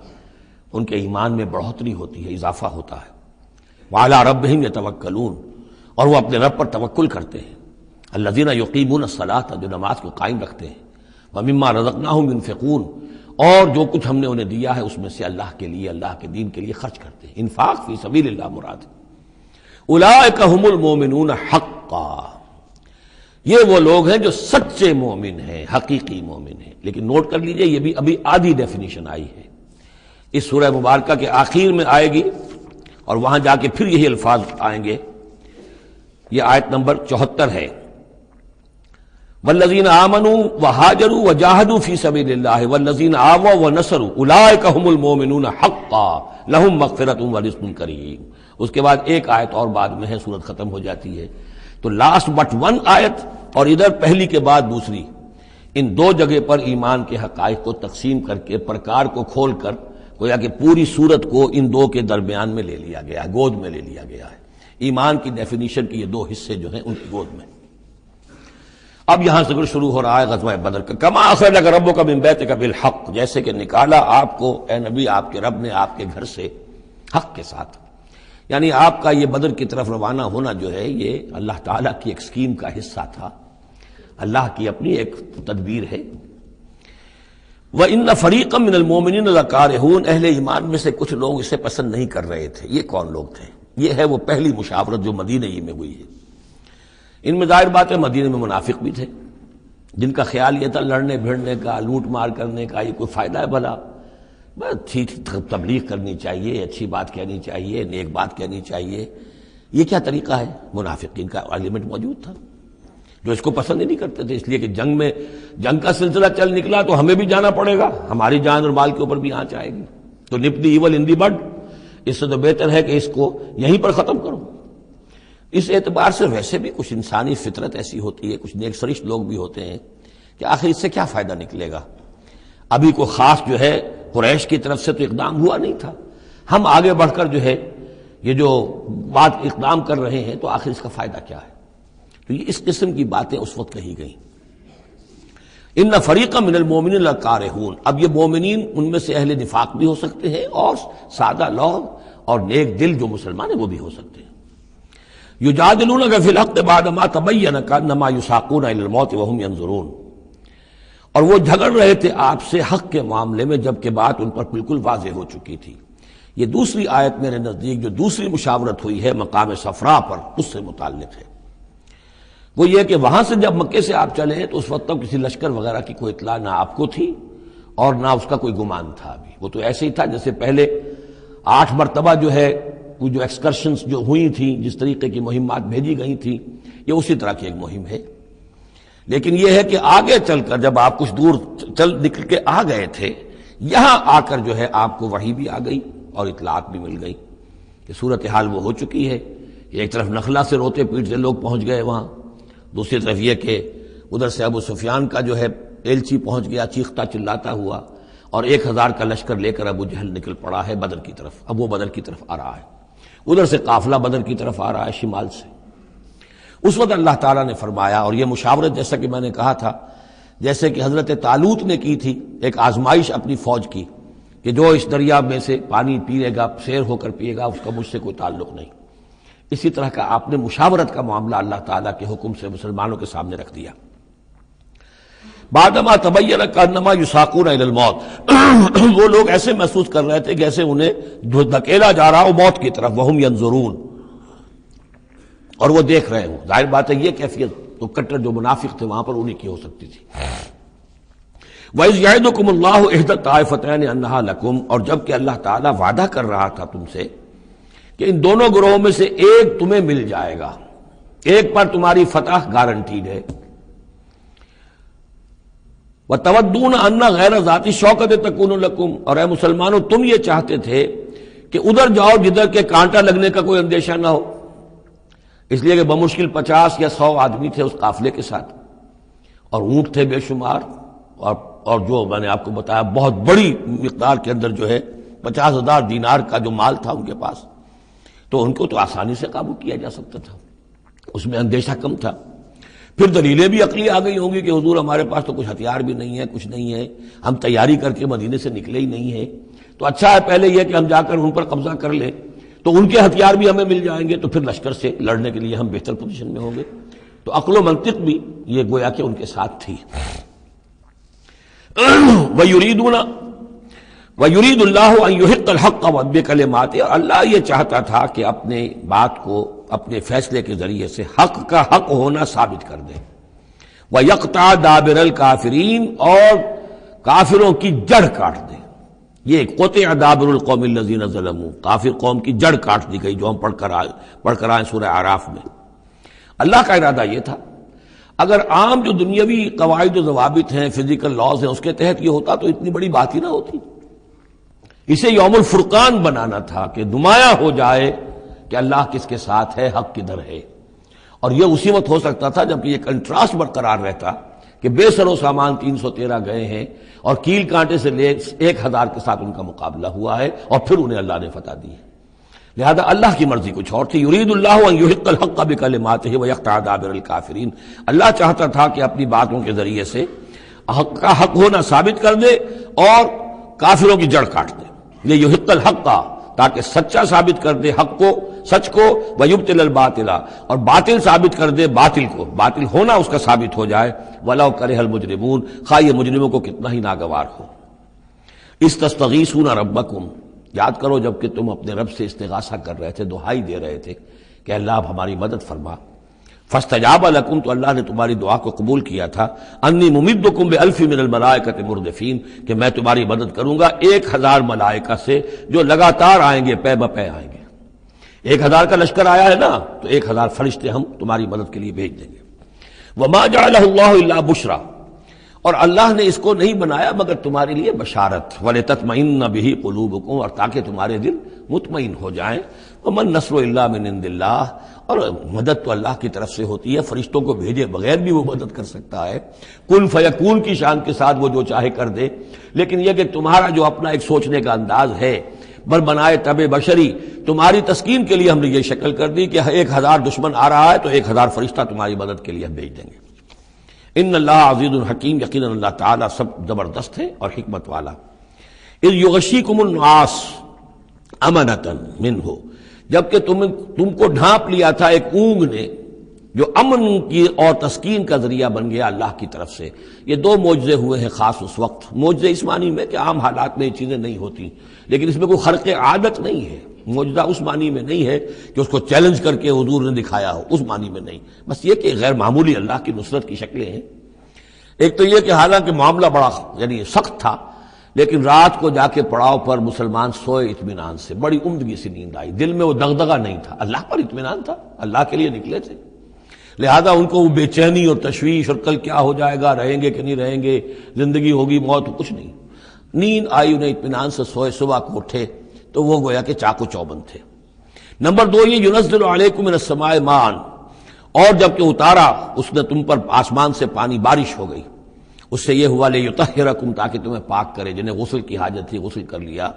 ان کے ایمان میں بڑھوتری ہوتی ہے، اضافہ ہوتا ہے۔ وَعَلَىٰ رَبِّهِمْ يَتَوَكَّلُونَ، اور وہ اپنے رب پر توکل کرتے ہیں۔ الَّذِينَ يُقِيمُونَ الصَّلَاةَ، جو نماز کو قائم رکھتے ہیں۔ وَمِمَّا رَزَقْنَاهُمْ يُنْفِقُونَ، اور جو کچھ ہم نے انہیں دیا ہے اس میں سے اللہ کے لیے، اللہ کے دین کے لیے خرچ کرتے ہیں۔ انفاق فی سبیل اللہ مراد ہے۔ اولئک ھم المؤمنون حقا، یہ وہ لوگ ہیں جو سچے مومن ہیں، حقیقی مومن ہیں۔ لیکن نوٹ کر لیجئے یہ بھی ابھی آدھی ڈیفینیشن آئی ہے، اس سورہ مبارکہ کے آخر میں آئے گی، اور وہاں جا کے پھر یہی الفاظ آئیں گے۔ یہ آیت نمبر 74 ہے، والذین آمنوا وہاجروا وجاہدوا فی سبیل اللہ والذین آووا ونصروا اولئک ھم المؤمنون حقا لہم مغفرۃ ورزق کریم۔ اس کے بعد ایک آیت اور بعد میں ہے، سورت ختم ہو جاتی ہے۔ تو لاسٹ بٹ 1 آیت، اور ادھر پہلی کے بعد دوسری، ان 2 جگہ پر ایمان کے حقائق کو تقسیم کر کے، پرکار کو کھول کر، گویا کہ پوری سورت کو ان 2 کے درمیان میں لے لیا گیا ہے، گود میں لے لیا گیا ہے۔ ایمان کی ڈیفینیشن کے یہ 2 حصے جو ہیں ان کی گود میں۔ اب یہاں سے شروع ہو رہا ہے غزوہ بدر کا۔ کما اخرجک ربک من بیتک بالحق، جیسے کہ نکالا آپ کو اے نبی آپ کے رب نے آپ کے گھر سے حق کے ساتھ، یعنی آپ کا یہ بدر کی طرف روانہ ہونا جو ہے یہ اللہ تعالیٰ کی ایک اسکیم کا حصہ تھا، اللہ کی اپنی ایک تدبیر ہے۔ وَإِنَّ فَرِيقًا مِّنَ الْمُؤْمِنِينَ لَكَارِهُونَ، اہل ایمان میں سے کچھ لوگ اسے پسند نہیں کر رہے تھے۔ یہ کون لوگ تھے؟ یہ ہے وہ پہلی مشاورت جو مدینہ ہی میں ہوئی ہے۔ ان میں ظاہر بات ہے مدینہ میں منافق بھی تھے، جن کا خیال یہ تھا لڑنے بھیڑنے کا، لوٹ مار کرنے کا، یہ کوئی فائدہ ہے بھلا؟ بس ٹھیک تبلیغ کرنی چاہیے، اچھی بات کہنی چاہیے، نیک بات کہنی چاہیے، یہ کیا طریقہ ہے؟ منافقین کا ایلیمنٹ موجود تھا جو اس کو پسند ہی نہیں کرتے تھے، اس لیے کہ جنگ کا سلسلہ چل نکلا تو ہمیں بھی جانا پڑے گا، ہماری جان اور مال کے اوپر بھی آنچ آئے گی، تو نپ دی ایول ان دی بڈ، اس سے تو بہتر ہے کہ اس کو یہیں پر ختم کرو۔ اس اعتبار سے ویسے بھی کچھ انسانی فطرت ایسی ہوتی ہے، کچھ نیک سرشت لوگ بھی ہوتے ہیں کہ آخر اس سے کیا فائدہ نکلے گا؟ ابھی کوئی خاص جو ہے قریش کی طرف سے تو اقدام ہوا نہیں تھا، ہم آگے بڑھ کر جو ہے یہ جو بات اقدام کر رہے ہیں تو آخر اس کا فائدہ کیا ہے؟ تو یہ اس قسم کی باتیں اس وقت کہی گئیں۔ ان فریقا من المؤمنین لکارہون، اب یہ مومنین ان میں سے اہل نفاق بھی ہو سکتے ہیں اور سادہ لوگ اور نیک دل جو مسلمان ہیں وہ بھی ہو سکتے ہیں۔ یجادلونک فی الحق بعد ما تبین کانما یساقون الی الموت وهم ینظرون، اور وہ جھگڑ رہے تھے آپ سے حق کے معاملے میں، جبکہ بات ان پر بالکل واضح ہو چکی تھی۔ یہ دوسری آیت میرے نزدیک جو دوسری مشاورت ہوئی ہے مقام صفرا پر، اس سے متعلق ہے۔ وہ یہ کہ وہاں سے جب مکے سے آپ چلے تو اس وقت تک کسی لشکر وغیرہ کی کوئی اطلاع نہ آپ کو تھی اور نہ اس کا کوئی گمان تھا ابھی۔ وہ تو ایسے ہی تھا جیسے پہلے 8 مرتبہ جو ہے وہ جو ایکسکرشنز جو ہوئی تھیں، جس طریقے کی مہمات بھیجی گئی تھیں، یہ اسی طرح کی ایک مہم ہے۔ لیکن یہ ہے کہ آگے چل کر جب آپ کچھ دور چل نکل کے آ گئے تھے، یہاں آ کر جو ہے آپ کو وحی بھی آ گئی اور اطلاعات بھی مل گئی کہ صورتحال وہ ہو چکی ہے۔ ایک طرف نخلا سے روتے پیٹتے لوگ پہنچ گئے وہاں، دوسری طرف یہ کہ ادھر سے ابو سفیان کا جو ہے ایلچی پہنچ گیا چیختا چلاتا ہوا، اور 1000 کا لشکر لے کر ابو جہل نکل پڑا ہے بدر کی طرف۔ اب وہ بدر کی طرف آ رہا ہے، ادھر سے قافلہ بدر کی طرف آ رہا ہے شمال سے۔ اس وقت اللہ تعالیٰ نے فرمایا، اور یہ مشاورت جیسا کہ میں نے کہا تھا، جیسے کہ حضرت طالوت نے کی تھی، ایک آزمائش اپنی فوج کی کہ جو اس دریا میں سے پانی پیے گا، سیر ہو کر پیے گا، اس کا مجھ سے کوئی تعلق نہیں۔ اسی طرح کا آپ نے مشاورت کا معاملہ اللہ تعالیٰ کے حکم سے مسلمانوں کے سامنے رکھ دیا۔ بعدما تبین کانما یساقون الی الموت، وہ لوگ ایسے محسوس کر رہے تھے جیسے انہیں دھکیلا جا رہا ہو موت کی طرف، وہم ینظرون، اور وہ دیکھ رہے ہوں۔ ظاہر بات ہے یہ کیفیت تو کٹر جو منافق تھے وہاں پر انہیں کی ہو سکتی تھی۔ وَإِذْ يَعِدُكُمُ اللَّهُ إِحْدَى الطَّائِفَتَيْنِ أَنَّهَا لَكُمْ، اور جب کہ اللہ تعالیٰ وعدہ کر رہا تھا تم سے کہ ان دونوں گروہوں میں سے ایک تمہیں مل جائے گا، ایک پر تمہاری فتح گارنٹیڈ ہے۔ وَتَوَدُّونَ أَنَّ غَيْرَ ذَاتِ الشَّوْكَةِ تَكُونُ لَكُمْ، اور اے مسلمانوں تم یہ چاہتے تھے کہ ادھر جاؤ جدھر کے کانٹا لگنے کا کوئی اندیشہ نہ ہو، اس لیے کہ بمشکل 50 یا 100 آدمی تھے اس قافلے کے ساتھ، اور اونٹ تھے بے شمار، اور جو میں نے آپ کو بتایا بہت بڑی مقدار کے اندر جو ہے 50,000 دینار کا جو مال تھا ان کے پاس، تو ان کو تو آسانی سے قابو کیا جا سکتا تھا، اس میں اندیشہ کم تھا۔ پھر دلیلیں بھی عقلی آ گئی ہوں گی کہ حضور ہمارے پاس تو کچھ ہتھیار بھی نہیں ہے، کچھ نہیں ہے، ہم تیاری کر کے مدینے سے نکلے ہی نہیں ہیں، تو اچھا ہے پہلے یہ کہ ہم جا کر ان پر قبضہ کر لیں تو ان کے ہتھیار بھی ہمیں مل جائیں گے، تو پھر لشکر سے لڑنے کے لیے ہم بہتر پوزیشن میں ہوں گے۔ تو عقل و منطق بھی یہ گویا کہ ان کے ساتھ تھی۔ وَيُرِيدُ اللَّهُ أَن يُحِقَّ الْحَقَّ بِكَلِمَاتِهِ، اور اللہ یہ چاہتا تھا کہ اپنے بات کو اپنے فیصلے کے ذریعے سے حق کا حق ہونا ثابت کر دے۔ وَيَقْطَعَ دَابِرَ الْكَافِرِينَ، اور کافروں کی جڑ کاٹ دے۔ یہ قطع دابر القوم الذین ظلموا، کافر قوم کی جڑ کاٹ دی گئی، جو ہم پڑھ کر آئے سورہ اعراف میں۔ اللہ کا ارادہ یہ تھا، اگر عام جو دنیاوی قواعد و ضوابط ہیں، فزیکل لاز ہیں، اس کے تحت یہ ہوتا تو اتنی بڑی بات ہی نہ ہوتی۔ اسے یوم الفرقان بنانا تھا کہ نمایاں ہو جائے کہ اللہ کس کے ساتھ ہے، حق کدھر ہے۔ اور یہ اسی وقت ہو سکتا تھا جبکہ یہ کنٹراسٹ برقرار رہتا کہ بے سر و سامان 313 گئے ہیں اور کیل کانٹے سے لے 1000 کے ساتھ ان کا مقابلہ ہوا ہے، اور پھر انہیں اللہ نے فتح دی ہے۔ لہذا اللہ کی مرضی کچھ اور تھی۔ یرید اللہ ان یحق الحق بکلماتہ ویقطع دابر الکافرین، اللہ چاہتا تھا کہ اپنی باتوں کے ذریعے سے حق کا حق ہونا ثابت کر دے اور کافروں کی جڑ کاٹ دے۔ یہ یحق الحق کا، تاکہ سچا ثابت کر دے حق کو، سچ کو، ویبطل الباطل، اور باطل ثابت کر دے باطل کو، باطل ہونا اس کا ثابت ہو جائے۔ ولو کرہ المجرمون، خواہ یہ مجرموں کو کتنا ہی ناگوار ہو۔ استستغیثون ربکم، یاد کرو جب کہ تم اپنے رب سے استغاثہ کر رہے تھے، دعائی دے رہے تھے کہ اللہ اب ہماری مدد فرما۔ فاستجاب لکم، تو اللہ نے تمہاری دعا کو قبول کیا تھا۔ انی ممدکم بألف من الملائکۃ مردفین، کہ میں تمہاری مدد کروں گا 1000 ملائکہ سے جو لگاتار آئیں گے، پے بپے آئیں گے۔ 1000 کا لشکر آیا ہے نا، تو 1000 فرشتے ہم تمہاری مدد کے لیے بھیج دیں گے۔ وما جعلہ اللہ الا بشرا، اور اللہ نے اس کو نہیں بنایا مگر تمہارے لیے بشارت، وَلِتَطْمَئِنَّ بِهِ قُلُوبُكُمْ، اور تاکہ تمہارے دل مطمئن ہو جائیں۔ وَمَن نَّصْرُ إِلَّا مِنْ عِندِ اللَّهِ، اور مدد تو اللہ کی طرف سے ہوتی ہے، فرشتوں کو بھیجے بغیر بھی وہ مدد کر سکتا ہے۔ کن فیکون کی شان کے ساتھ وہ جو چاہے کر دے، لیکن یہ کہ تمہارا جو اپنا ایک سوچنے کا انداز ہے بر بنائے طب بشری، تمہاری تسکین کے لیے ہم نے یہ شکل کر دی کہ 1000 دشمن آ رہا ہے تو 1000 فرشتہ تمہاری مدد کے لیے ہم بھیج دیں گے۔ ان اللہ عزیز الحکیم، یقیناً اللہ تعالیٰ سب زبردست ہے اور حکمت والا۔ اذ یغشیکم النعاس امنۃ منہ، جبکہ تم کو ڈھانپ لیا تھا ایک اونگ نے جو امن کی اور تسکین کا ذریعہ بن گیا اللہ کی طرف سے۔ یہ دو معجزے ہوئے ہیں خاص اس وقت، معجزے اس معنی میں کہ عام حالات میں یہ چیزیں نہیں ہوتی، لیکن اس میں کوئی خرق عادت نہیں ہے۔ معجزہ اس معنی میں نہیں ہے کہ اس کو چیلنج کر کے حضور نے دکھایا ہو، اس معنی میں نہیں، بس یہ کہ غیر معمولی اللہ کی نصرت کی شکلیں ہیں۔ ایک تو یہ کہ حالانکہ معاملہ بڑا یعنی سخت تھا، لیکن رات کو جا کے پڑاؤ پر مسلمان سوئے اطمینان سے، بڑی عمدگی سے نیند آئی، دل میں وہ دغدغہ نہیں تھا، اللہ پر اطمینان تھا، اللہ کے لیے نکلے تھے، لہذا ان کو وہ بے چینی اور تشویش اور کل کیا ہو جائے گا، رہیں گے کہ نہیں رہیں گے، زندگی ہوگی موت، کچھ نہیں، نیند آئی، انہیں اطمینان سے سوئے، صبح کو اٹھے تو وہ گویا کہ چاقو چوبند تھے۔ نمبر دو یہ ینزل علیکم من السماء ماء، اور جب کہ اتارا اس نے تم پر آسمان سے پانی، بارش ہو گئی، اس سے یہ ہوا لیطہرکم، تاکہ تمہیں پاک کرے، جنہیں غسل کی حاجت تھی غسل کر لیا،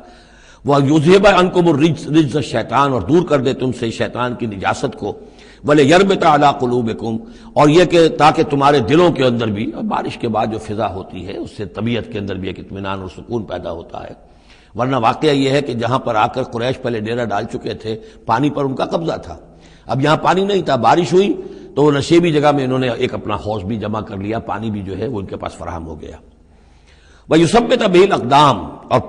وَیُذْهِبَ عَنْکُمُ الرِّجْسَ الشیطان، اور دور کر دے تم سے شیطان کی نجاست کو، وَلِیَرْبِطَ عَلَىٰ قُلُوبِکُمْ، اور یہ کہ تاکہ تمہارے دلوں کے اندر بھی، اور بارش کے بعد جو فضا ہوتی ہے اس سے طبیعت کے اندر بھی ایک اطمینان اور سکون پیدا ہوتا ہے، ورنہ واقعہ یہ ہے کہ جہاں پر آ کر قریش پہلے ڈیرہ ڈال چکے تھے، پانی پر ان کا قبضہ تھا، اب یہاں پانی نہیں تھا، بارش ہوئی تو وہ نشیبی جگہ میں انہوں نے ایک اپنا حوض بھی جمع کر لیا، پانی بھی جو ہے وہ ان کے پاس فراہم ہو گیا۔ وَيُثَبِّتَ بِهِ الْأَقْدَامَ، اور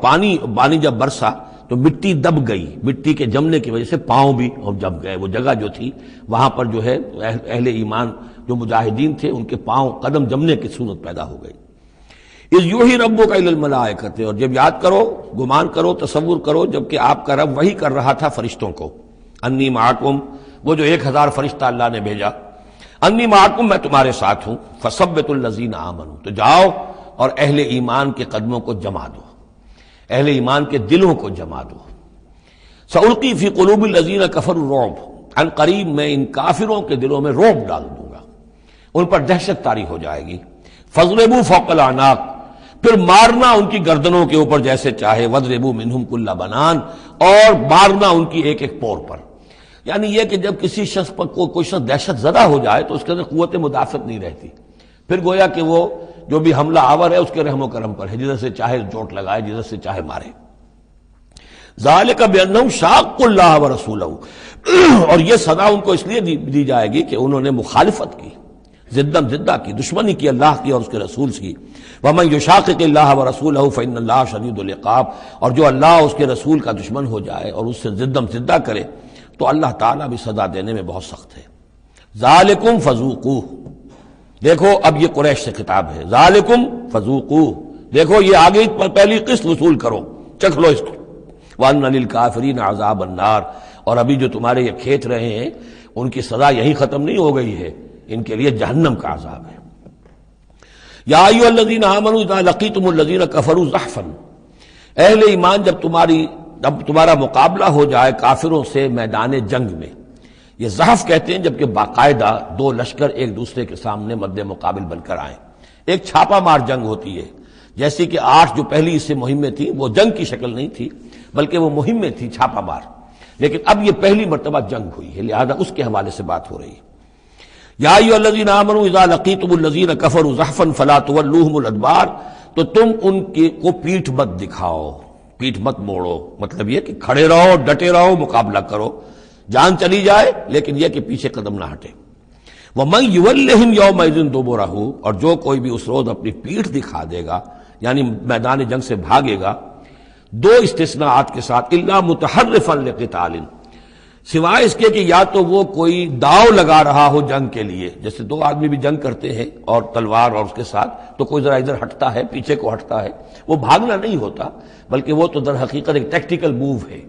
پانی جب برسا تو مٹی دب گئی، مٹی کے جمنے کی وجہ سے پاؤں بھی جب گئے، وہ جگہ جو تھی وہاں پر جو ہے اہل ایمان جو مجاہدین تھے ان کے پاؤں قدم جمنے کی صورت پیدا ہو گئی۔ اِذْ یُوحِی رَبُّکَ إِلَى الْمَلَائِکَةِ، اور جب یاد کرو، گمان کرو، تصور کرو، جب کہ آپ کا رب وحی کر رہا تھا فرشتوں کو، انی معکم، وہ جو 1000 فرشتہ اللہ نے بھیجا، انی معکم، میں تمہارے ساتھ ہوں، فثبتوا الذین آمنوا، تو جاؤ اور اہل ایمان کے قدموں کو جما دو، اہل ایمان کے دلوں کو جما دو۔ سألقی فی قلوب الذین کفروا الرعب، عن قریب میں ان کافروں کے دلوں میں رعب ڈال دوں گا، ان پر دہشت طاری ہو جائے گی۔ فاضربوا فوق الاعناق، پھر مارنا ان کی گردنوں کے اوپر جیسے چاہے، واضربوا منہم کل بنان، اور مارنا ان کی ایک ایک پور پر، یعنی یہ کہ جب کسی شخص پر کوئی شخص دہشت زدہ ہو جائے تو اس کے اندر قوت مدافعت نہیں رہتی، پھر گویا کہ وہ جو بھی حملہ آور ہے اس کے رحم و کرم پر ہے، جدھر سے چاہے چوٹ لگائے، جدھر سے چاہے مارے۔ ذالک بانہم شاقوا اللہ ورسولہ، اور یہ سزا ان کو اس لیے دی جائے گی کہ انہوں نے مخالفت کی، ضدم ضدہ کی، دشمنی کی اللہ کی اور اس کے رسول کی۔ ومن یشاقق اللہ ورسولہ فإن اللہ شدید العقاب، اور جو اللہ اور اس کے رسول کا دشمن ہو جائے اور اس سے ضدم ضدہ کرے تو اللہ تعالیٰ بھی سزا دینے میں بہت سخت ہے۔ ذالکم فذوقوہ، دیکھو اب یہ قریش سے خطاب ہے، ذالکم فذوقوہ، دیکھو یہ آگے پہلی قسط وصول کرو، چکھ لو اس کو، وَأَنَّ لِلْكَافِرِينَ عَذَابَ النَّارِ، اور ابھی جو تمہارے یہ کھیت رہے ہیں ان کی سزا یہی ختم نہیں ہو گئی ہے، ان کے لیے جہنم کا عذاب ہے۔ یا ایھا الذین آمنوا اذا لقیتم الذین کفروا زحفا، اہل ایمان جب تمہارا مقابلہ ہو جائے کافروں سے میدان جنگ میں، یہ زحف کہتے ہیں جبکہ باقاعدہ دو لشکر ایک دوسرے کے سامنے مد مقابل بن کر آئیں، ایک چھاپا مار جنگ ہوتی ہے، جیسے کہ 8 جو پہلی اس سے مہمیں تھیں وہ جنگ کی شکل نہیں تھی بلکہ وہ مہمیں تھیں چھاپا مار، لیکن اب یہ پہلی مرتبہ جنگ ہوئی ہے، لہذا اس کے حوالے سے بات ہو رہی ہے۔ یا ایھا الذین آمنوا اذا لقیتم الذین کفروا زحفا فلا تولوہم الادبار، تو تم ان کو پیٹھ مت دکھاؤ، پیٹھ مت موڑو، مطلب یہ کہ کھڑے رہو، ڈٹے رہو، مقابلہ کرو، جان چلی جائے لیکن یہ کہ پیچھے قدم نہ ہٹے۔ وَمَن يُوَلِّهِمْ يَوْمَئِذٍ دُبُرَهُ، اور جو کوئی بھی اس روز اپنی پیٹھ دکھا دے گا یعنی میدان جنگ سے بھاگے گا، دو استثناءات کے ساتھ، الا متحرفا لقتال، سوائے اس کے کہ یا تو وہ کوئی داؤ لگا رہا ہو جنگ کے لیے، جیسے دو آدمی بھی جنگ کرتے ہیں اور تلوار اور اس کے ساتھ، تو کوئی ذرا ادھر ہٹتا ہے، پیچھے کو ہٹتا ہے، وہ بھاگنا نہیں ہوتا بلکہ وہ تو در حقیقت ایک ٹیکٹیکل موو ہے،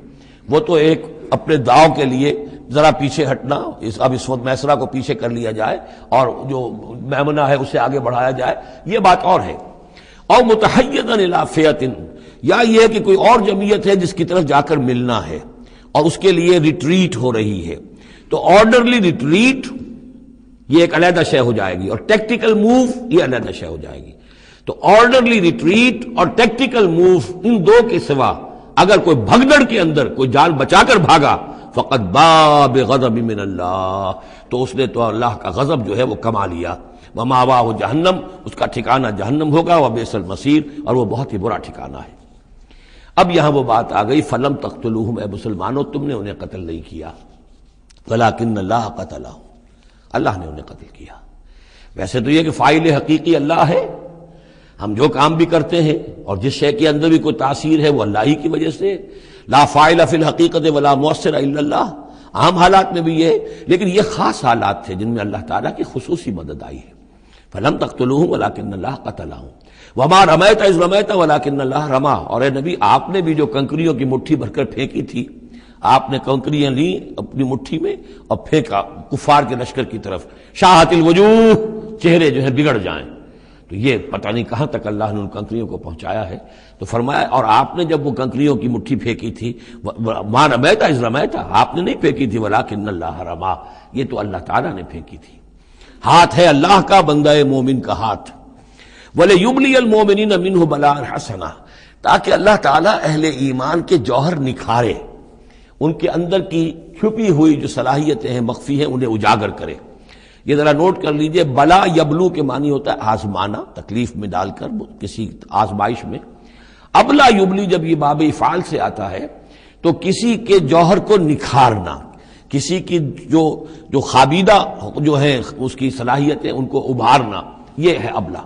وہ تو ایک اپنے داؤ کے لیے ذرا پیچھے ہٹنا، اب اس وقت میسرہ کو پیچھے کر لیا جائے اور جو میمنہ ہے اسے آگے بڑھایا جائے، یہ بات اور ہے۔ اور متحیزا الی فئۃ، یا یہ کہ کوئی اور جمعیت ہے جس کی طرف جا کر ملنا ہے اور اس کے لیے ریٹریٹ ہو رہی ہے، تو آرڈرلی ریٹریٹ یہ ایک علیحدہ شے ہو جائے گی اور ٹیکٹیکل موو یہ علیحدہ شے ہو جائے گی۔ تو آرڈرلی ریٹریٹ اور ٹیکٹیکل موو، ان دو کے سوا اگر کوئی بھگدڑ کے اندر کوئی جان بچا کر بھاگا، فقط باب غضب من اللہ، تو اس نے تو اللہ کا غضب جو ہے وہ کما لیا۔ ومأواہ جہنم، اس کا ٹھکانہ جہنم ہوگا، وبئس المصیر، اور وہ بہت ہی برا ٹھکانہ ہے۔ اب یہاں وہ بات آ گئی، فلم تقتلوہم، اے مسلمانوں تم نے انہیں قتل نہیں کیا، ولکن اللہ قتلہم، اللہ نے انہیں قتل کیا۔ ویسے تو یہ کہ فاعل حقیقی اللہ ہے، ہم جو کام بھی کرتے ہیں اور جس شے کے اندر بھی کوئی تاثیر ہے وہ اللہ ہی کی وجہ سے، لا فاعل فی الحقیقت ولا مؤثر الا اللہ، عام حالات میں بھی یہ، لیکن یہ خاص حالات تھے جن میں اللہ تعالیٰ کی خصوصی مدد آئی ہے۔ فلم تقتلوہم ولکن اللہ قتلہم وما رمیت اذ رمیت ولکن اللہ رما۔ اور اے نبی، آپ نے بھی جو کنکریوں کی مٹھی بھر کر پھینکی تھی، آپ نے کنکریاں لیں اپنی مٹھی میں اور پھینکا کفار کے لشکر کی طرف، شاہت الوجوہ، چہرے جو ہے بگڑ جائیں۔ تو یہ پتہ نہیں کہاں تک اللہ نے ان کنکریوں کو پہنچایا ہے۔ تو فرمایا، اور آپ نے جب وہ کنکریوں کی مٹھی پھینکی تھی، ما رمیت اذ رمیت، آپ نے نہیں پھینکی تھی، ولکن اللہ رما، یہ تو اللہ تعالیٰ نے پھینکی تھی۔ ہاتھ ہے اللہ کا، بندہ مومن کا ہاتھ۔ وَلِيُبْلِيَ الْمُؤْمِنِينَ مِنْهُ بَلَاءً حَسَنًا، تاکہ اللہ تعالیٰ اہل ایمان کے جوہر نکھارے، ان کے اندر کی چھپی ہوئی جو صلاحیتیں ہیں، مخفی ہیں، انہیں اجاگر کرے۔ یہ ذرا نوٹ کر لیجئے، بلا یبلو کے معنی ہوتا ہے آزمانا، تکلیف میں ڈال کر کسی آزمائش میں۔ ابلا یبلی جب یہ باب افعال سے آتا ہے تو کسی کے جوہر کو نکھارنا، کسی کی جو خابیدہ جو ہے اس کی صلاحیتیں ان کو ابھارنا، یہ ہے ابلا۔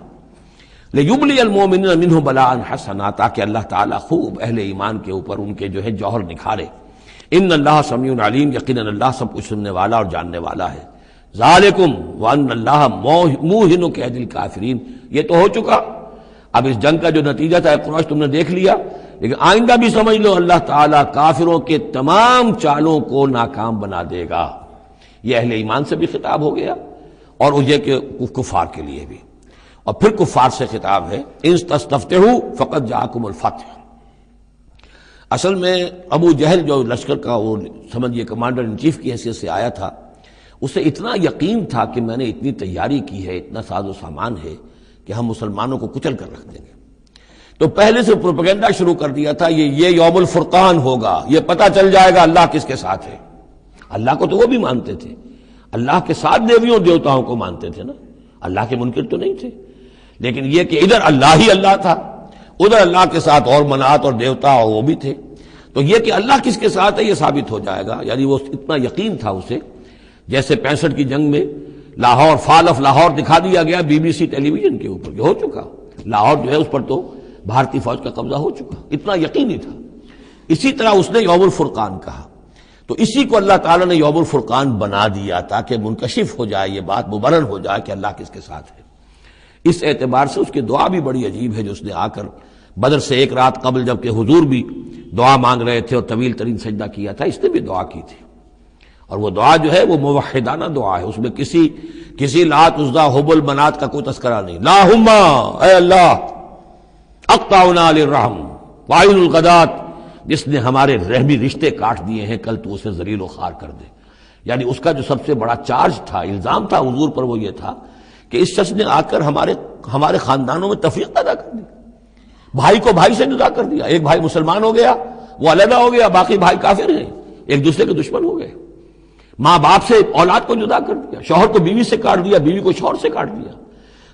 لیبلی المؤمنین منہ بلاء حسنا، تاکہ اللہ تعالیٰ خوب اہل ایمان کے اوپر ان کے جو ہے جوہر نکھارے۔ ان اللہ سمیع علیم، یقیناً اللہ سب کچھ سننے والا اور جاننے والا ہے۔ ذالکم وان اللہ موہن کید الکافرین، یہ تو ہو چکا، اب اس جنگ کا جو نتیجہ تھا قریش تم نے دیکھ لیا، لیکن آئندہ بھی سمجھ لو اللہ تعالیٰ کافروں کے تمام چالوں کو ناکام بنا دے گا۔ یہ اہل ایمان سے بھی خطاب ہو گیا اور یہ کہ کفار کے لیے بھی، اور پھر کفار سے خطاب ہے، ان تستفتحوا فقد جاءکم الفتح۔ اصل میں ابو جہل جو لشکر کا وہ سمجھیے کمانڈر ان چیف کی حیثیت سے آیا تھا، اسے اتنا یقین تھا کہ میں نے اتنی تیاری کی ہے، اتنا ساز و سامان ہے کہ ہم مسلمانوں کو کچل کر رکھ دیں گے، تو پہلے سے پروپیگنڈا شروع کر دیا تھا، یہ یوم الفرقان ہوگا، یہ پتہ چل جائے گا اللہ کس کے ساتھ ہے۔ اللہ کو تو وہ بھی مانتے تھے، اللہ کے ساتھ دیویوں دیوتاؤں کو مانتے تھے نا، اللہ کے منکر تو نہیں تھے، لیکن یہ کہ ادھر اللہ ہی اللہ تھا، ادھر اللہ کے ساتھ اور منات اور دیوتا اور وہ بھی تھے، تو یہ کہ اللہ کس کے ساتھ ہے یہ ثابت ہو جائے گا۔ یعنی وہ اتنا یقین تھا اسے، جیسے 65 کی جنگ میں لاہور، فال آف لاہور دکھا دیا گیا BBC ٹیلی ویژن کے اوپر، یہ ہو چکا، لاہور جو ہے اس پر تو بھارتی فوج کا قبضہ ہو چکا، اتنا یقینی تھا۔ اسی طرح اس نے یوم الفرقان کہا، تو اسی کو اللہ تعالیٰ نے یوم الفرقان بنا دیا تاکہ منکشف ہو جائے، یہ بات مبرر ہو جائے کہ اللہ کس کے ساتھ ہے۔ اس اعتبار سے اس کی دعا بھی بڑی عجیب ہے، جو اس نے آ کر بدر سے ایک رات قبل جبکہ حضور بھی دعا مانگ رہے تھے اور طویل ترین سجدہ کیا تھا، اس نے بھی دعا کی تھی، اور وہ دعا جو ہے وہ موحدانہ دعا ہے، اس میں کسی لات عزا حبل منات کا کوئی تذکرہ نہیں۔ اللہم، اے اللہ، اقطعنا للرحم وعین الغدات، جس نے ہمارے رحمی رشتے کاٹ دیے ہیں، کل تو اسے ذلیل و خوار کر دے۔ یعنی اس کا جو سب سے بڑا چارج تھا، الزام تھا حضور پر، وہ یہ تھا کہ اس شخص نے آ کر ہمارے خاندانوں میں تفریق پیدا کر دی، بھائی کو بھائی سے جدا کر دیا، ایک بھائی مسلمان ہو گیا وہ علیحدہ ہو گیا، باقی بھائی کافر ہیں، ایک دوسرے کے دشمن ہو گئے، ماں باپ سے اولاد کو جدا کر دیا، شوہر کو بیوی سے کاٹ دیا، بیوی کو شوہر سے کاٹ دیا۔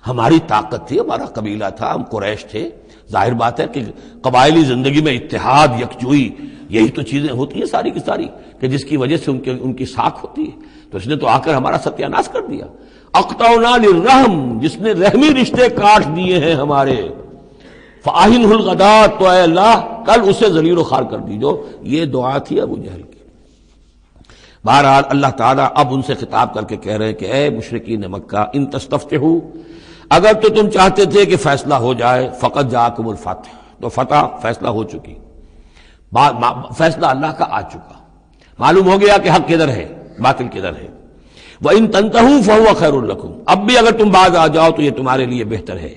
ہماری طاقت تھی، ہمارا قبیلہ تھا، ہم قریش تھے، ظاہر بات ہے کہ قبائلی زندگی میں اتحاد، یکجوئی، یہی تو چیزیں ہوتی ہیں ساری کی ساری، کہ جس کی وجہ سے ان کی ساکھ ہوتی ہے، تو اس نے تو آ کر ہمارا ستیہ ناش کر دیا۔ اقطعنا للرحم، جس نے رحمی رشتے کاٹ دیے ہیں ہمارے، فاہن الغدات، تو اے اللہ کل اسے ذلیل و خوار کر دیجو۔ یہ دعا تھی ابو جہل کی۔ بہرحال اللہ تعالیٰ اب ان سے خطاب کر کے کہہ رہے ہیں کہ اے مشرکین مکہ، ان تستفتحوا، اگر تو تم چاہتے تھے کہ فیصلہ ہو جائے، فقد جاءکم الفتح، تو فتح فیصلہ ہو چکی، فیصلہ اللہ کا آ چکا، معلوم ہو گیا کہ حق کدھر ہے، باطل کدھر ہے۔ وَإِن تَنْتَهُوا فَهُوَ خَيْرٌ لَكُمْ، اب بھی اگر تم باز آ جاؤ تو یہ تمہارے لیے بہتر ہے۔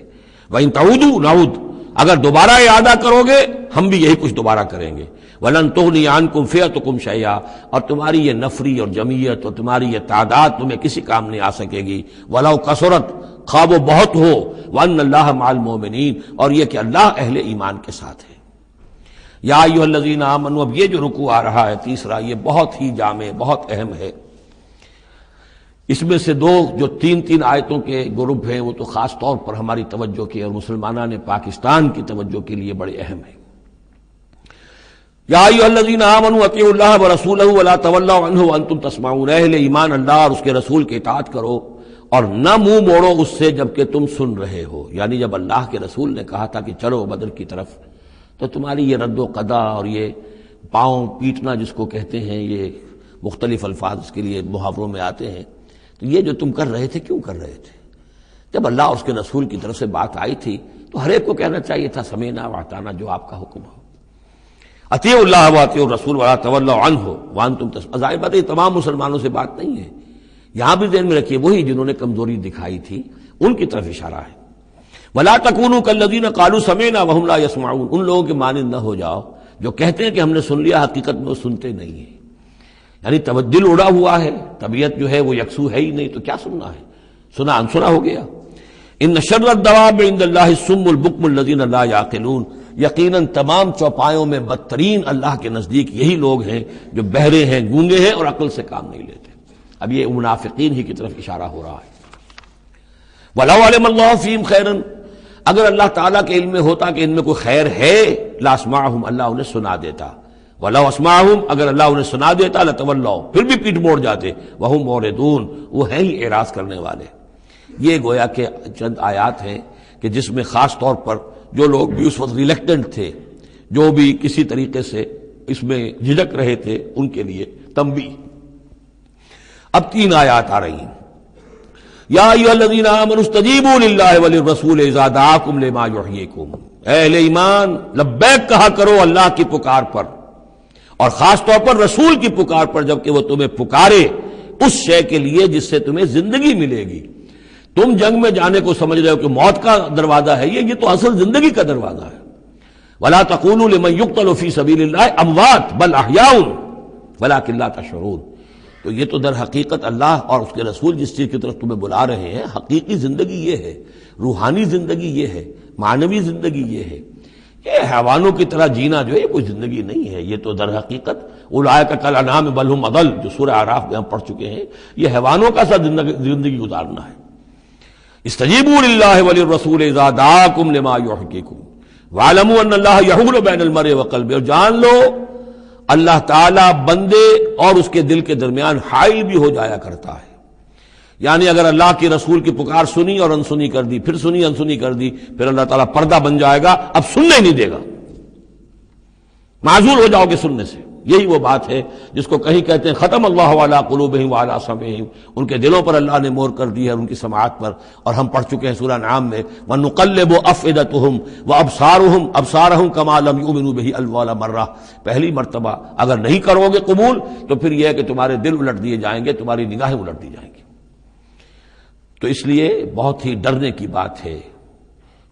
وَإِن تَعُودُوا نَعُودْ، اگر دوبارہ ارادہ کرو گے ہم بھی یہی کچھ دوبارہ کریں گے۔ وَلَن تُغْنِيَ عَنْكُمْ فِئَتُكُمْ شَيْئًا، اور تمہاری یہ نفری اور جمعیت اور تمہاری یہ تعداد تمہیں کسی کام نہیں آ سکے گی۔ وَلَوْ كَثُرَتْ، خواہ وہ بہت ہو، وَأَنَّ اللَّهَ مَعَ الْمُؤْمِنِينَ، اور یہ کہ اللہ اہل ایمان کے ساتھ ہے۔ یا ایھا الذین آمنوا، اب یہ جو رکوع آ رہا ہے تیسرا، یہ بہت ہی جامع، بہت اہم ہے۔ اس میں سے دو جو تین آیتوں کے گروپ ہیں وہ تو خاص طور پر ہماری توجہ کی اور مسلمانوں نے پاکستان کی توجہ کے لیے بڑے اہم ہیں۔ یا ایھا الذین آمنوا اطیعوا اللہ ورسولہ ولا تولوا عنہ وانتم تسمعون، اہل ایمان اللہ اور اس کے رسول کی اطاعت کرو اور نہ منہ موڑو اس سے جبکہ تم سن رہے ہو۔ یعنی جب اللہ کے رسول نے کہا تھا کہ چلو بدر کی طرف، تو تمہاری یہ رد و قدا اور یہ پاؤں پیٹنا جس کو کہتے ہیں، یہ مختلف الفاظ اس کے لیے محاوروں میں آتے ہیں، تو یہ جو تم کر رہے تھے کیوں کر رہے تھے؟ جب اللہ اور اس کے رسول کی طرف سے بات آئی تھی تو ہر ایک کو کہنا چاہیے تھا سمعنا واطعنا، جو آپ کا حکم ہو۔ اطیعوا اللہ واطیعوا الرسول ولا تولوا عنہ وانتم تسمعون، ظاہر بات ہے تمام مسلمانوں سے بات نہیں ہے، یہاں بھی ذہن میں رکھیے وہی جنہوں نے کمزوری دکھائی تھی ان کی طرف اشارہ ہے۔ ولا تکونوا کالذین قالوا سمعنا وهم لا يسمعون، ان لوگوں کے مانند نہ ہو جاؤ جو کہتے ہیں کہ ہم نے سن لیا، حقیقت میں وہ سنتے نہیں ہیں۔ یعنی دل اڑا ہوا ہے، طبیعت جو ہے وہ یکسو ہے ہی نہیں، تو کیا سننا ہے؟ سنا انسنا ہو گیا۔ ان شر الدواب عند اللہ الصم البکم الذین لا یعقلون، یقیناً تمام چوپایوں میں بدترین اللہ کے نزدیک یہی لوگ ہیں جو بہرے ہیں، گونگے ہیں اور عقل سے کام نہیں لیتے۔ اب یہ منافقین ہی کی طرف اشارہ ہو رہا ہے۔ وَلَوْ عَلِمَ اللَّهُ فِيهِمْ خَيْرًا، اگر اللہ تعالیٰ کے علم میں ہوتا کہ ان میں کوئی خیر ہے، لَأَسْمَعَهُمْ، اللہ انہیں سنا دیتا۔ وَلَوْ أَسْمَعَهُمْ، اگر اللہ انہیں سنا دیتا، لَتَوَلَّوْا، پھر بھی پیٹ موڑ جاتے، وَهُمْ مُعْرِضُونَ، وہ ہیں ہی اعراض کرنے والے۔ یہ گویا کہ چند آیات ہیں کہ جس میں خاص طور پر جو لوگ بھی اس وقت ریلیکٹنٹ تھے، جو بھی کسی طریقے سے اس میں جھجک رہے تھے، ان کے لیے تنبیہ۔ اب 3 آیات آ رہی ہیں۔ یا ایھا الذین آمنوا استجیبوا للہ وللرسول اذا دعاکم لما یحییکم، اہل ایمان لبیک کہا کرو اللہ کی پکار پر، اور خاص طور پر رسول کی پکار پر جبکہ وہ تمہیں پکارے اس شے کے لیے جس سے تمہیں زندگی ملے گی۔ تم جنگ میں جانے کو سمجھ رہے ہو کہ موت کا دروازہ ہے، یہ تو اصل زندگی کا دروازہ ہے۔ ولا تقولوا لمن يقتل في سبيل الله اموات بل احياء ولكن لا تشعرون، تو یہ تو در حقیقت اللہ اور اس کے رسول جس چیز کی طرف تمہیں بلا رہے ہیں، حقیقی زندگی یہ ہے، روحانی زندگی یہ ہے، معنوی زندگی یہ ہے۔ یہ حیوانوں کی طرح جینا جو ہے یہ کوئی زندگی نہیں ہے، یہ تو در حقیقت اولئک کالانعام بل هم اضل، جو سورہ اعراف میں ہم پڑھ چکے ہیں، یہ حیوانوں کا سا زندگی گزارنا ہے۔ استجیبوا للہ وللرسول اذا دعاکم لما یحییکم واعلموا ان اللہ یحول بین المرء وقلبہ، اور جان لو اللہ تعالیٰ بندے اور اس کے دل کے درمیان حائل بھی ہو جایا کرتا ہے۔ یعنی اگر اللہ کے رسول کی پکار سنی اور انسنی کر دی، پھر سنی انسنی کر دی، پھر اللہ تعالیٰ پردہ بن جائے گا، اب سننے نہیں دے گا، معذور ہو جاؤ گے سننے سے۔ یہی وہ بات ہے جس کو کہیں کہتے ہیں ختم اللہ علی قلوبہم وعلی سمعہم، ان کے دلوں پر اللہ نے مہر کر دی ہے، ان کی سماعت پر، اور ہم پڑھ چکے ہیں سورہ انعام میں وَنُقَلِّبُ أَفْئِدَتَهُمْ وَأَبْصَارَهُمْ كَمَا لَمْ يُؤْمِنُوا بِهِ أَوَّلَ مَرَّةٍ، پہلی مرتبہ اگر نہیں کرو گے قبول تو پھر یہ ہے کہ تمہارے دل الٹ دیے جائیں گے، تمہاری نگاہیں الٹ دی جائیں گی۔ تو اس لیے بہت ہی ڈرنے کی بات ہے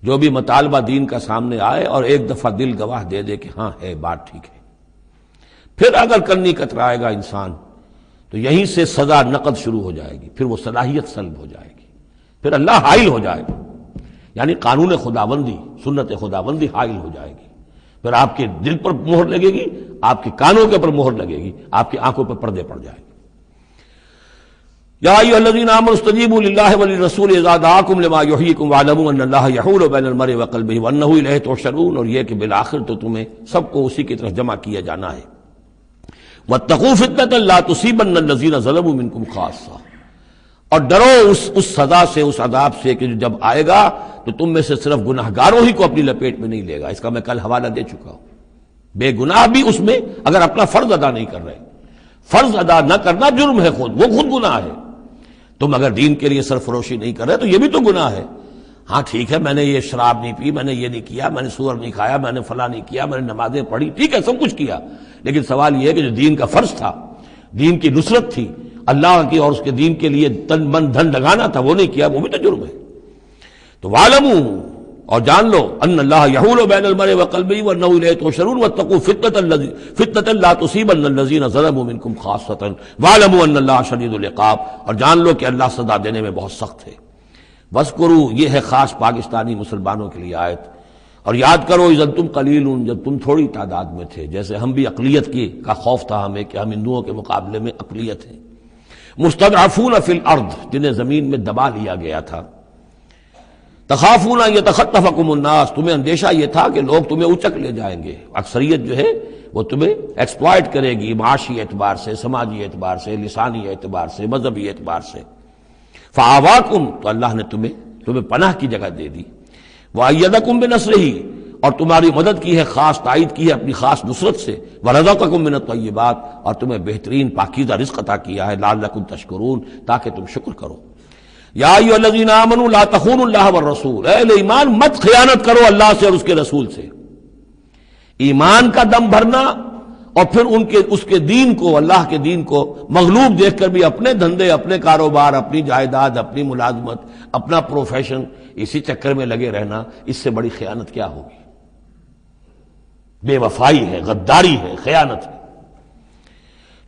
جو بھی مطالبہ دین کا سامنے آئے اور ایک دفعہ دل گواہ دے دے کہ ہاں ہے بات ٹھیک ہے، پھر اگر کرنی کترائے گا انسان تو یہیں سے سزا نقد شروع ہو جائے گی، پھر وہ صلاحیت سلب ہو جائے گی، پھر اللہ حائل ہو جائے گا، یعنی قانون خداوندی، سنت خداوندی حائل ہو جائے گی، پھر آپ کے دل پر مہر لگے گی، آپ کے کانوں کے پر مہر لگے گی، آپ کی آنکھوں پر پردے پڑ جائیں گے۔ یا ایھا الذین آمنوا استجیبوا للہ وللرسول اذا دعاکم لما یحییکم واعلموا ان اللہ یحول بین المرء وقلبہ وانہ الیہ تحشرون، اور یہ کہ بالآخر تو تمہیں سب کو اسی کی طرف جمع کیا جانا ہے۔ واتقوا فتنة لا تصيبن الذين ظلموا منكم خاصة، اور ڈرو اس سزا سے، اس عذاب سے کہ جب آئے گا تو تم میں سے صرف گناہگاروں ہی کو اپنی لپیٹ میں نہیں لے گا۔ اس کا میں کل حوالہ دے چکا ہوں، بے گناہ بھی اس میں اگر اپنا فرض ادا نہیں کر رہے، فرض ادا نہ کرنا جرم ہے، وہ خود گناہ ہے۔ تم اگر دین کے لیے سرفروشی نہیں کر رہے تو یہ بھی تو گناہ ہے۔ ہاں ٹھیک ہے، میں نے یہ شراب نہیں پی، میں نے یہ نہیں کیا، میں نے سور نہیں کھایا، میں نے فلاں نہیں کیا، میں نے نمازیں پڑھی، ٹھیک ہے سب کچھ کیا، لیکن سوال یہ ہے کہ جو دین کا فرض تھا، دین کی نصرت تھی، اللہ کی اور اس کے دین کے لیے تن من دھن لگانا تھا، وہ نہیں کیا، وہ بھی تو جرم ہے۔ تو وَاعْلَمُوا، اور جان لو، ان اللہ یحول بین المرء وقلبہ وانہ الیہ تحشرون واتقوا فتنة لا تصیبن الذین ظلموا منکم خاصۃ واعلموا ان اللہ شدید العقاب، اور جان لو کہ اللہ سزا دینے میں بہت سخت ہے۔ وَاذْكُرُوا، یہ ہے خاص پاکستانی مسلمانوں کے لیے آیت، اور یاد کرو اذ انتم قلیلون، جب تم تھوڑی تعداد میں تھے، جیسے ہم بھی اقلیت کا خوف تھا ہمیں کہ ہم ہندوؤں کے مقابلے میں اقلیت ہیں، مستضعفون فی الارض، جنہیں زمین میں دبا لیا گیا تھا، تخافون ان یتخطفکم الناس، تمہیں اندیشہ یہ تھا کہ لوگ تمہیں اچک لے جائیں گے، اکثریت جو ہے وہ تمہیں ایکسپلائٹ کرے گی معاشی اعتبار سے، سماجی اعتبار سے، لسانی اعتبار سے، مذہبی اعتبار سے۔ فآواکم، تو اللہ نے تمہیں پناہ کی جگہ دے دی، وأیدکم بنصرہ، اور تمہاری مدد کی ہے، خاص تائید کی ہے اپنی خاص نصرت سے، ورزقکم من الطیبات، اور تمہیں بہترین پاکیزہ رزق عطا کیا ہے، لعلکم تشکرون، تاکہ تم شکر کرو۔ یا ایھا الذین آمنوا لا تخونوا اللہ والرسول، اے اہل ایمان مت خیانت کرو اللہ سے اور اس کے رسول سے۔ ایمان کا دم بھرنا اور پھر اس کے دین کو، اللہ کے دین کو مغلوب دیکھ کر بھی اپنے دھندے، اپنے کاروبار، اپنی جائیداد، اپنی ملازمت، اپنا پروفیشن، اسی چکر میں لگے رہنا، اس سے بڑی خیانت کیا ہوگی؟ بے وفائی ہے، غداری ہے، خیانت ہے۔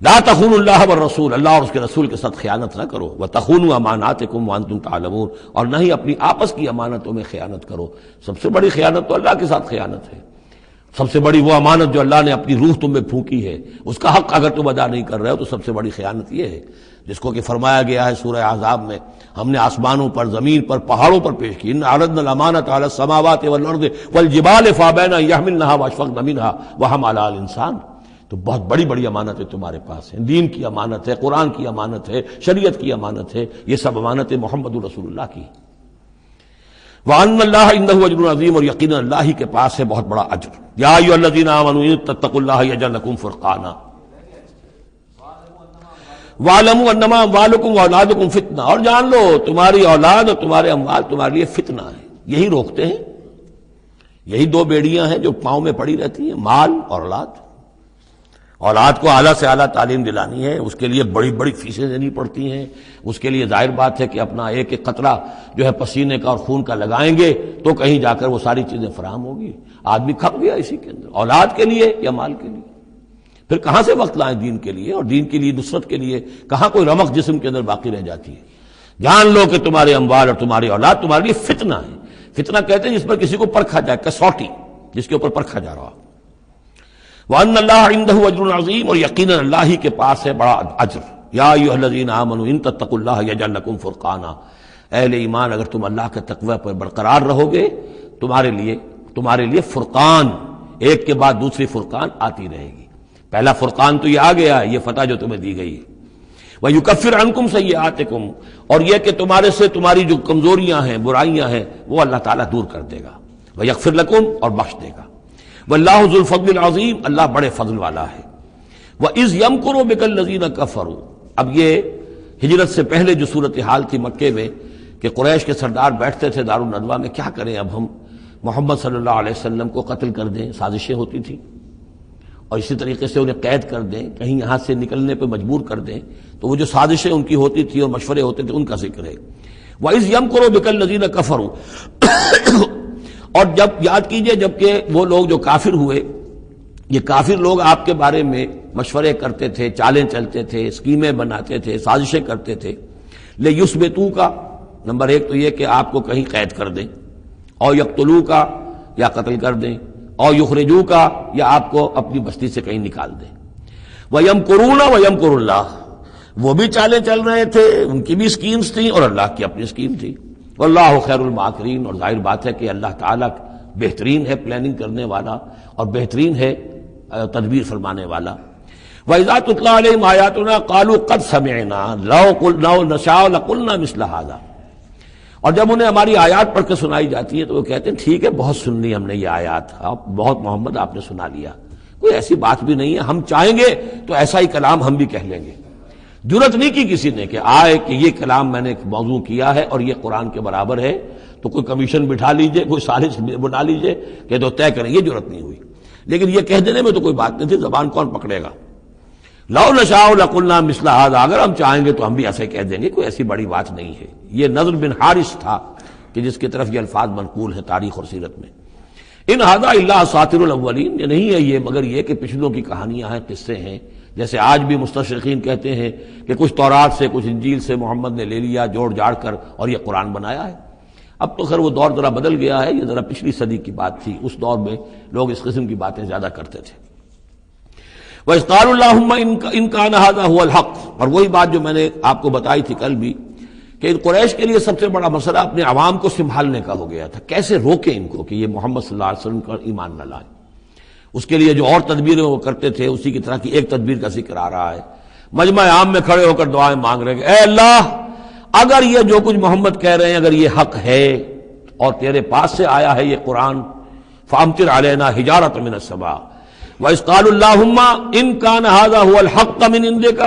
لا تخونوا اللہ والرسول، اللہ اور اس کے رسول کے ساتھ خیانت نہ کرو، وتخونوا اماناتکم وانتم تعلمون، اور نہ ہی اپنی آپس کی امانتوں میں خیانت کرو۔ سب سے بڑی خیانت تو اللہ کے ساتھ خیانت ہے، سب سے بڑی وہ امانت جو اللہ نے اپنی روح تم میں پھونکی ہے، اس کا حق اگر تم ادا نہیں کر رہے ہو تو سب سے بڑی خیانت یہ ہے، جس کو کہ فرمایا گیا ہے سورہ احزاب میں، ہم نے آسمانوں پر، زمین پر، پہاڑوں پر پیش کی، ان عرضنا الامانۃ علی السماوات والارض والجبال فابین ان یحملنها واشفقن منها وحملها الانسان۔ تو بہت بڑی بڑی امانتیں تمہارے پاس ہیں، دین کی امانت ہے، قرآن کی امانت ہے، شریعت کی امانت ہے، یہ سب امانتیں محمد رسول اللہ کی ہیں۔ وَأَنَّ اللَّهَ عِندَهُ أَجْرٌ عَظِيمٌ، اور یقیناً اللہ ہی کے پاس ہے بہت بڑا اجر۔ یا ایھا الذین آمنوا ان تتقوا اللہ یجعل لکم فرقانا وَاعْلَمُوا أَنَّمَا أَمْوَالُكُمْ وَأَوْلَادُكُمْ فِتْنَةٌ، اور جان لو تمہاری اولاد اور تمہارے اموال تمہارے لیے فتنہ ہے۔ یہی روکتے ہیں، یہی دو بیڑیاں ہیں جو پاؤں میں پڑی رہتی ہیں، مال اور اولاد۔ اولاد کو اعلیٰ سے اعلیٰ تعلیم دلانی ہے، اس کے لیے بڑی بڑی فیسیں دینی پڑتی ہیں، اس کے لیے ظاہر بات ہے کہ اپنا ایک ایک قطرہ جو ہے پسینے کا اور خون کا لگائیں گے تو کہیں جا کر وہ ساری چیزیں فراہم ہوگی۔ آدمی کھپ گیا اسی کے اندر، اولاد کے لیے یا مال کے لیے، پھر کہاں سے وقت لائیں دین کے لیے اور دین کے لیے نصرت کے لیے؟ کہاں کوئی رمق جسم کے اندر باقی رہ جاتی ہے؟ جان لو کہ تمہارے اموال اور تمہاری اولاد تمہارے لیے فتنہ ہے۔ فتنہ کہتے ہیں جس پر کسی کو پرکھا جائے، کسوٹی جس کے اوپر پرکھا جا رہا۔ وَأَنَّ اللَّهَ عِندَهُ أَجْرٌ عَظِيمٌ، اور یقیناً اللہ ہی کے پاس ہے بڑا اجر۔ یا ایھا الذین آمنوا ان تتقوا اللہ یجعل لکم فرقانا، اہل ایمان اگر تم اللہ کے تقوی پر برقرار رہو گے، تمہارے لیے فرقان، ایک کے بعد دوسری فرقان آتی رہے گی۔ پہلا فرقان تو یہ آ گیا ہے، یہ فتح جو تمہیں دی گئی ہے۔ وَيُكَفِّرْ عَنْكُمْ سَيِّئَاتِكُمْ، اور یہ کہ تمہارے سے تمہاری جو کمزوریاں ہیں، برائیاں ہیں، وہ اللہ تعالیٰ دور کر دے گا۔ وَيَغْفِرْ لَكُمْ، اور بخش دے گا۔ واللہ ذو الفضل العظیم، اللہ بڑے فضل والا ہے۔ وَإِذْ يَمْكُرُ بِكَ الَّذِينَ كَفَرُوا، اب یہ ہجرت سے پہلے جو صورتحال تھی مکے میں کہ قریش کے سردار بیٹھتے تھے دارالندوہ میں، کیا کریں اب ہم محمد صلی اللہ علیہ وسلم کو قتل کر دیں، سازشیں ہوتی تھیں، اور اسی طریقے سے انہیں قید کر دیں، کہیں یہاں سے نکلنے پہ مجبور کر دیں، تو وہ جو سازشیں ان کی ہوتی تھی اور مشورے ہوتے تھے ان کا ذکر ہے۔ وَإِذْ يَمْكُرُ بِكَ الَّذِينَ كَفَرُوا، اور جب یاد کیجئے جبکہ وہ لوگ جو کافر ہوئے، یہ کافر لوگ آپ کے بارے میں مشورے کرتے تھے، چالیں چلتے تھے، اسکیمیں بناتے تھے، سازشیں کرتے تھے۔ لِیُثْبِتُوکَ، نمبر ایک تو یہ کہ آپ کو کہیں قید کر دیں، اور یقتلوک، یا قتل کر دیں، اور یخرجوک، یا آپ کو اپنی بستی سے کہیں نکال دیں۔ وَيَمْكُرُونَ وَيَمْكُرُ اللَّهُ، وہ بھی چالیں چل رہے تھے، ان کی بھی اسکیمز تھیں اور اللہ کی اپنی اسکیم تھی۔ واللہ خیر الماکرین، اور ظاہر بات ہے کہ اللہ تعالیٰ بہترین ہے پلاننگ کرنے والا اور بہترین ہے تدبیر فرمانے والا۔ وَإِذَا تُتْلَىٰ عَلَيْهِمْ آيَاتُنَا قَالُوا قَدْ سَمِعْنَا لَوْ نَشَاءُ لَقُلْنَا مِثْلَ هَٰذَا، اور جب انہیں ہماری آیات پڑھ کے سنائی جاتی ہے تو وہ کہتے ہیں ٹھیک ہے، بہت سن لی ہم نے یہ آیات، بہت محمد آپ نے سنا لیا، کوئی ایسی بات بھی نہیں ہے، ہم چاہیں گے تو ایسا ہی کلام ہم بھی کہہ لیں گے۔ جرت نہیں کی کسی نے کہ آئے کہ یہ کلام میں نے موضوع کیا ہے اور یہ قرآن کے برابر ہے، تو کوئی کمیشن بٹھا لیجئے، کوئی سازش بنا لیجئے کہ تو طے کریں، یہ جرت نہیں ہوئی۔ لیکن یہ کہہ دینے میں تو کوئی بات نہیں تھی، زبان کون پکڑے گا؟ لو نشاء لقلنا مثل هذا، اگر ہم چاہیں گے تو ہم بھی ایسے کہہ دیں گے، کوئی ایسی بڑی بات نہیں ہے۔ یہ نضر بن حارث تھا کہ جس کی طرف یہ الفاظ منقول ہیں تاریخ اور سیرت میں۔ ان هذا الا اساطیر الاولین، یہ نہیں ہے یہ مگر یہ کہ پچھلوں کی کہانیاں ہیں، قصے ہیں، جیسے آج بھی مستشرقین کہتے ہیں کہ کچھ تورات سے کچھ انجیل سے محمد نے لے لیا جوڑ جاڑ کر اور یہ قرآن بنایا ہے۔ اب تو خیر وہ دور ذرا بدل گیا ہے، یہ ذرا پچھلی صدی کی بات تھی، اس دور میں لوگ اس قسم کی باتیں زیادہ کرتے تھے۔ وَإِذْ قَالُوا اللَّهُمَّ إِن كَانَ هَذَا هُوَ الْحَقُّ، اور وہی بات جو میں نے آپ کو بتائی تھی کل بھی کہ کہ قریش کے لیے سب سے بڑا مسئلہ اپنے عوام کو سنبھالنے کا ہو گیا تھا، کیسے روکیں ان کو کہ یہ محمد صلی اللہ علیہ وسلم کا ایمان نہ لائیں۔ اس کے لیے جو اور تدبیریں وہ کرتے تھے اسی کی طرح کی ایک تدبیر کا ذکر آ رہا ہے۔ مجمع عام میں کھڑے ہو کر دعائیں مانگ رہے ہیں، اے اللہ اگر یہ جو کچھ محمد کہہ رہے ہیں اگر یہ حق ہے اور تیرے پاس سے آیا ہے یہ قرآن، فامطر علینا حجارۃ من السماء وَإِذْ قَالُوا اللَّهُمَّ إِنْ كَانَ هَذَا هُوَ الْحَقَّ مِنْ عِنْدِكَ،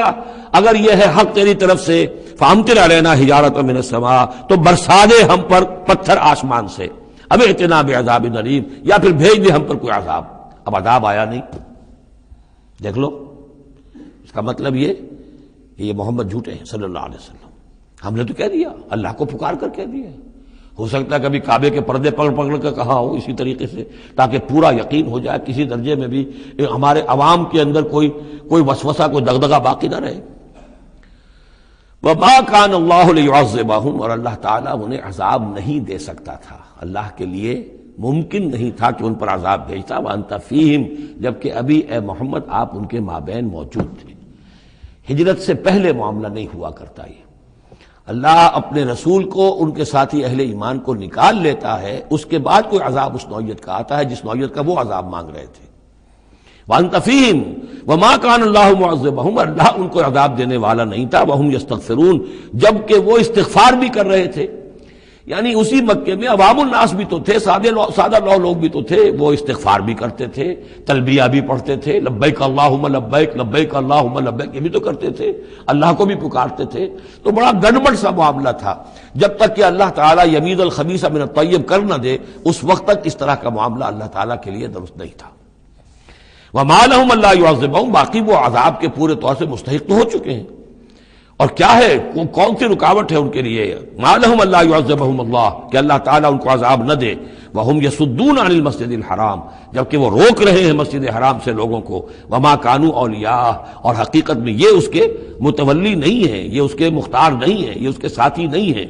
اگر یہ ہے حق تیری طرف سے، فامطر علینا حجارۃ من السماء، تو برسا دے ہم پر پتھر آسمان سے، اب ائتنا بعذاب علیم، یا پھر بھیج دے ہم پر کوئی عذاب۔ اب عذاب آیا نہیں، دیکھ لو، اس کا مطلب یہ کہ یہ محمد جھوٹے ہیں صلی اللہ علیہ وسلم۔ ہم نے تو کہہ دیا، اللہ کو پکار کر کہہ دیا، ہو سکتا ہے کبھی کعبے کے پردے پکڑ پکڑ کر کہا ہو اسی طریقے سے، تاکہ پورا یقین ہو جائے، کسی درجے میں بھی ہمارے عوام کے اندر کوئی وسوسہ، کوئی دغدغہ باقی نہ رہے۔ وَمَا كَانَ اللَّهُ لِيُعَذِّبَهُمْ، اور اللہ تعالیٰ انہیں عذاب نہیں دے سکتا تھا، اللہ کے لیے ممکن نہیں تھا کہ ان پر عذاب بھیجتا، وَأَنْتَ فِيهِمْ، جبکہ ابھی اے محمد آپ ان کے مابین موجود تھے۔ ہجرت سے پہلے معاملہ نہیں ہوا کرتا یہ، اللہ اپنے رسول کو ان کے ساتھی اہل ایمان کو نکال لیتا ہے، اس کے بعد کوئی عذاب اس نوعیت کا آتا ہے جس نوعیت کا وہ عذاب مانگ رہے تھے۔ وَأَنْتَ فِيهِمْ وَمَا كَانَ اللَّهُ مُعَذِّبَهُمْ، اللہ ان کو عذاب دینے والا نہیں تھا، وَهُمْ يَسْتَغْفِرُونَ، جبکہ وہ استغفار بھی کر رہے تھے۔ یعنی اسی مکے میں عوام الناس بھی تو تھے، سادہ لوگ بھی تو تھے، وہ استغفار بھی کرتے تھے، تلبیہ بھی پڑھتے تھے، لبیک اللہم لبیک لبیک اللہم لبیک، یہ بھی تو کرتے تھے، اللہ کو بھی پکارتے تھے۔ تو بڑا گڑبڑ سا معاملہ تھا، جب تک کہ اللہ تعالیٰ یمیز الخبیث من الطیب کر نہ دے اس وقت تک اس طرح کا معاملہ اللہ تعالیٰ کے لیے درست نہیں تھا۔ وَمَا لَهُمْ أَلَّا يُعَذِّبَهُمْ، باقی وہ عذاب کے پورے طور سے مستحق تو ہو چکے ہیں، اور کیا ہے کون سی رکاوٹ ہے ان کے لیے؟ مَا لَهُمْ أَلَّا يُعَذِّبَهُمُ اللَّهُ، کہ اللہ تعالیٰ ان کو عذاب نہ دے، وَهُمْ يَصُدُّونَ عَنِ الْمَسْجِدِ الْحَرَامِ، جبکہ وہ روک رہے ہیں مسجد حرام سے لوگوں کو، وَمَا كَانُوا أَوْلِيَاءَهُ، اور حقیقت میں یہ اس کے متولی نہیں ہے، یہ اس کے مختار نہیں ہے، یہ اس کے ساتھی نہیں ہے۔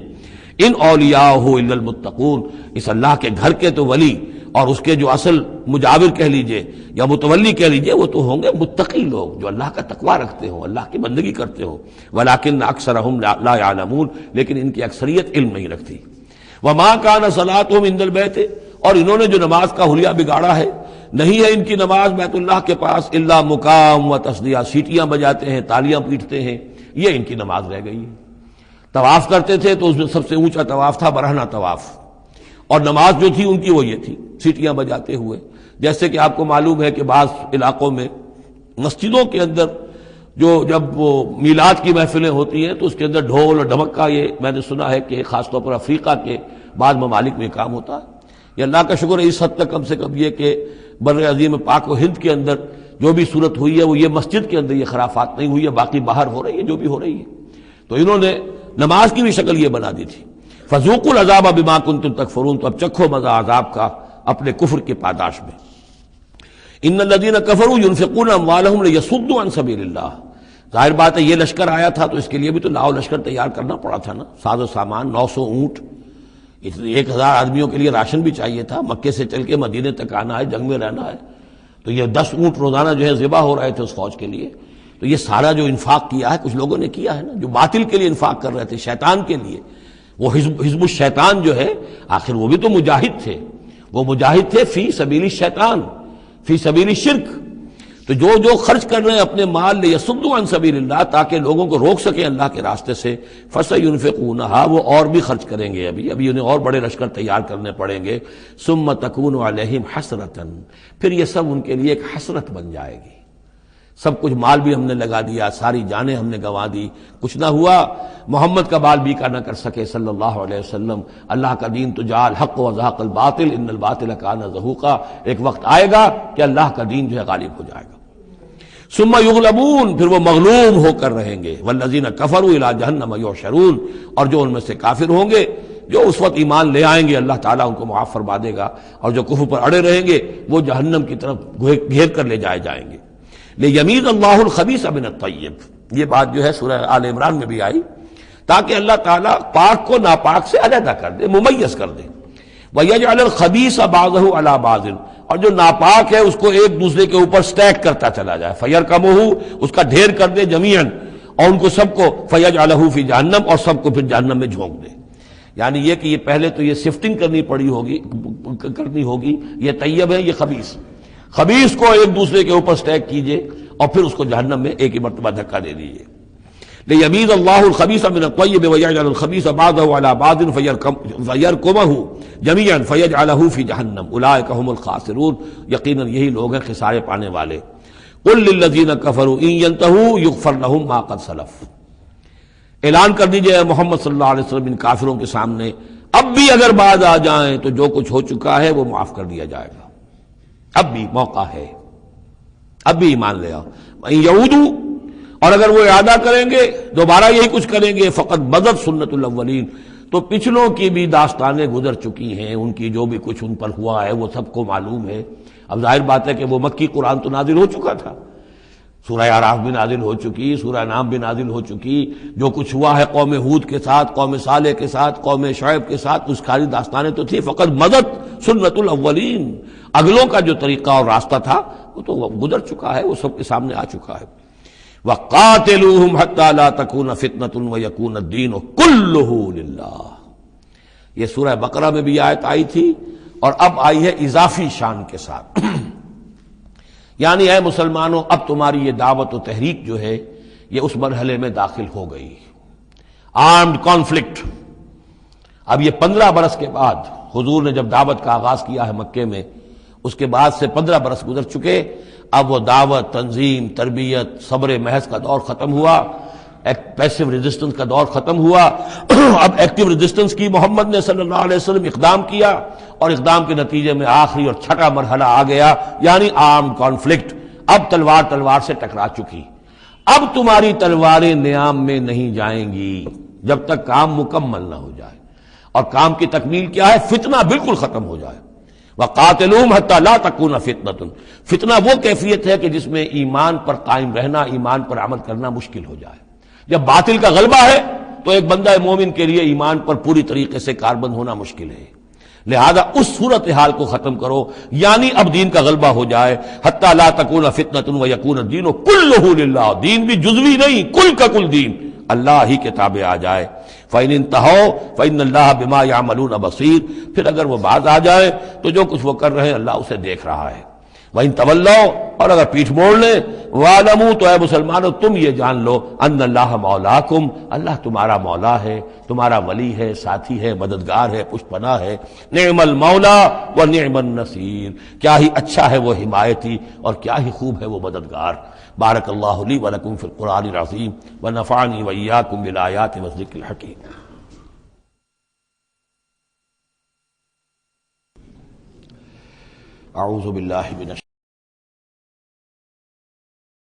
ان اولیاءہ الا المتقون، اس اللہ کے گھر کے تو ولی اور اس کے جو اصل مجاور کہہ لیجئے یا متولی کہہ لیجئے، وہ تو ہوں گے متقی لوگ جو اللہ کا تقوی رکھتے ہوں، اللہ کی بندگی کرتے ہوں۔ ولکن اکثرهم لا يعلمون، لیکن ان کی اکثریت علم نہیں رکھتی۔ وما كان صلاتهم عند البيت، اور انہوں نے جو نماز کا حلیہ بگاڑا ہے، نہیں ہے ان کی نماز بیت اللہ کے پاس الا مقام و تصدیہ، سیٹیاں بجاتے ہیں، تالیاں پیٹتے ہیں، یہ ان کی نماز رہ گئی ہے۔ طواف کرتے تھے تو اس میں سب سے اونچا طواف تھا برہنہ طواف، اور نماز جو تھی ان کی وہ یہ تھی، سیٹیاں بجاتے ہوئے۔ جیسے کہ آپ کو معلوم ہے کہ بعض علاقوں میں مسجدوں کے اندر جب وہ میلاد کی محفلیں ہوتی ہیں تو اس کے اندر ڈھول اور ڈھمک کا، یہ میں نے سنا ہے کہ خاص طور پر افریقہ کے بعض ممالک میں کام ہوتا ہے۔ یہ اللہ کا شکر ہے اس حد تک کم سے کم یہ کہ بر عظیم پاک و ہند کے اندر جو بھی صورت ہوئی ہے وہ یہ مسجد کے اندر یہ خرافات نہیں ہوئی ہے، باقی باہر ہو رہی ہے جو بھی ہو رہی ہے۔ تو انہوں نے نماز کی بھی شکل یہ بنا دی تھی، فذوقوا العذاب بما کنتم تکفرون، تو اب چکھو مزہ عذاب کا اپنے کفر کے پاداش میں۔ ان الذین کفروا ينفقون اموالهم لیصدوا عن سبیل اللہ، ظاہر بات ہے یہ لشکر آیا تھا تو اس کے لیے بھی تو لاؤ لشکر تیار کرنا پڑا تھا نا، ساز و سامان، 900 اونٹ، 1000 آدمیوں کے لیے راشن بھی چاہیے تھا، مکے سے چل کے مدینے تک آنا ہے، جنگ میں رہنا ہے، تو یہ 10 اونٹ روزانہ جو ہے ذبح ہو رہے تھے اس فوج کے لیے۔ تو یہ سارا جو انفاق کیا ہے کچھ لوگوں نے کیا ہے نا، جو باطل کے لیے انفاق کر رہے تھے، شیطان کے لیے، وہ حزب الشیطان جو ہے، آخر وہ بھی تو مجاہد تھے، وہ مجاہد تھے فی سبیل الشیطان، فی سبیل الشرک۔ تو جو خرچ کر رہے ہیں اپنے مال لیصدوا عن سبیل اللہ، تاکہ لوگوں کو روک سکیں اللہ کے راستے سے، فسینفقونھا، وہ اور بھی خرچ کریں گے، ابھی انہیں اور بڑے لشکر تیار کرنے پڑیں گے، ثم تکون علیہم حسرۃ، پھر یہ سب ان کے لیے ایک حسرت بن جائے گی۔ سب کچھ مال بھی ہم نے لگا دیا، ساری جانیں ہم نے گنوا دی، کچھ نہ ہوا، محمد کا بال بیکا نہ کر سکے صلی اللہ علیہ وسلم، اللہ کا دین تو جا الحق وزهق الباطل ان الباطل کان زہوقا، ایک وقت آئے گا کہ اللہ کا دین جو ہے غالب ہو جائے گا۔ ثم یغلبون، پھر وہ مغلوب ہو کر رہیں گے، والذین کفروا الی جہنم یحشرون، اور جو ان میں سے کافر ہوں گے، جو اس وقت ایمان لے آئیں گے اللہ تعالیٰ ان کو معاف فرما دے گا، اور جو کفر پر اڑے رہیں گے وہ جہنم کی طرف گھیر کر لے جائے جائیں گے۔ لیمیز اللہ الخبیث من الطیب، یہ بات جو ہے سورہ آل عمران میں بھی آئی، تاکہ اللہ تعالیٰ پاک کو ناپاک سے علیحدہ کر دے، ممیز کر دے۔ وَيَجْعَلَ الْخَبِيثَ بَعْضَهُ عَلَى بَعْضٍ، اور جو ناپاک ہے اس کو ایک دوسرے کے اوپر سٹیک کرتا چلا جائے، فَيَرْكَمُهُ، اس کا ڈھیر کر دے، جمیعاً، اور ان کو سب کو فیجعلہ فی جہنم، اور سب کو پھر جہنم میں جھونک دے. یعنی یہ کہ یہ پہلے تو یہ سفٹنگ کرنی ہوگی، یہ طیب ہے، یہ خبیث. خبیث کو ایک دوسرے کے اوپر سٹیک کیجئے اور پھر اس کو جہنم میں ایک ہی مرتبہ دھکا دے دیجئے. لیمیز اللہ الخبیث من الطیب ویجعل الخبیث بعضہ علی بعض فیرکمہ جمیعا فیجعلہ فی جہنم اولئک هم الخاسرون. یقیناً یہی لوگ ہیں خسارے پانے والے. قل للذین کفروا ان ینتہوا یغفر لهم ما قد سلف. اعلان کر دیجئے محمد صلی اللہ علیہ وسلم ان کافروں کے سامنے، اب بھی اگر باز آ جائیں تو جو کچھ ہو چکا ہے وہ معاف کر دیا جائے گا. اب بھی موقع ہے، اب بھی ایمان لے آؤ. یعودو، اور اگر وہ اعادہ کریں گے، دوبارہ یہی کچھ کریں گے، فقط بدت سنت الاولین، تو پچھلوں کی بھی داستانیں گزر چکی ہیں، ان کی جو بھی کچھ ان پر ہوا ہے وہ سب کو معلوم ہے. اب ظاہر بات ہے کہ وہ مکی قرآن تو نازل ہو چکا تھا، سورہ اعراف بھی نازل ہو چکی، سورہ نام بھی نازل ہو چکی. جو کچھ ہوا ہے قوم ہود کے ساتھ، قوم صالح کے ساتھ، قوم شعیب کے ساتھ، اس ساری داستانیں تو تھی. فقط مدد سنت الاولین، اگلوں کا جو طریقہ اور راستہ تھا وہ تو گزر چکا ہے، وہ سب کے سامنے آ چکا ہے. وَقَاتِلُوهُمْ حَتَّى لَا تَكُونَ فِتْنَةٌ وَيَكُونَ الدِّينُ كُلُّهُ لِلَّهِ. یہ سورہ بقرہ میں بھی آیت آئی تھی اور اب آئی ہے اضافی شان کے ساتھ. یعنی اے مسلمانوں، اب تمہاری یہ دعوت و تحریک جو ہے یہ اس مرحلے میں داخل ہو گئی، آرمڈ کانفلکٹ. اب یہ 15 برس کے بعد حضور نے جب دعوت کا آغاز کیا ہے مکے میں، اس کے بعد سے 15 برس گزر چکے. اب وہ دعوت، تنظیم، تربیت، صبر محض کا دور ختم ہوا، پیسو ریزسٹنس کا دور ختم ہوا. اب ایکٹیو ریزسٹنس کی محمد نے صلی اللہ علیہ وسلم اقدام کیا، اور اقدام کے نتیجے میں آخری اور چھٹا مرحلہ آ گیا، یعنی آرم کانفلکٹ. اب تلوار سے ٹکرا چکی. اب تمہاری تلواریں نیام میں نہیں جائیں گی جب تک کام مکمل نہ ہو جائے. اور کام کی تکمیل کیا ہے؟ فتنہ بالکل ختم ہو جائے. وَقَاتِلُوهُمْ حَتَّى لَا تَكُونَ فِتْنَةٌ. فتنہ وہ کیفیت ہے کہ جس میں ایمان پر قائم رہنا، ایمان پر عمل کرنا مشکل ہو جائے. جب باطل کا غلبہ ہے تو ایک بندہ مومن کے لیے ایمان پر پوری طریقے سے کاربند ہونا مشکل ہے. لہذا اس صورتحال کو ختم کرو، یعنی اب دین کا غلبہ ہو جائے. حَتَّى لَا تَكُونَ فِتْنَةٌ وَيَكُونَ الدِّينُ كُلُّهُ لِلَّهِ. دین بھی جزوی نہیں، کل کا کل دین اللہ ہی کے تابع آ جائے. فَإِنِ انتَهَوْا فَإِنَّ اللَّهَ بِمَا يَعْمَلُونَ بَصِيرٌ. پھر اگر وہ باز آ جائے تو جو کچھ وہ کر رہے ہیں اللہ اسے دیکھ رہا ہے. وَإِن تَوَلَّوْا، اور اگر پیٹھ موڑ لیں، وَاعْلَمُوا، تو اے مسلمانوں تم یہ جان لو، أَنَّ اللَّهَ مَوْلَاكُمْ، اللہ تمہارا مولا ہے، تمہارا ولی ہے، ساتھی ہے، مددگار ہے، پشت پناہ ہے. نعم المولا ونعم النصیر. کیا ہی اچھا ہے وہ حمایتی اور کیا ہی خوب ہے وہ مددگار. بارک اللہ لی ولکم فی القرآن العظیم ونفعنی وإیاکم بالآیات والذکر الحکیم. اعوذ باللہ من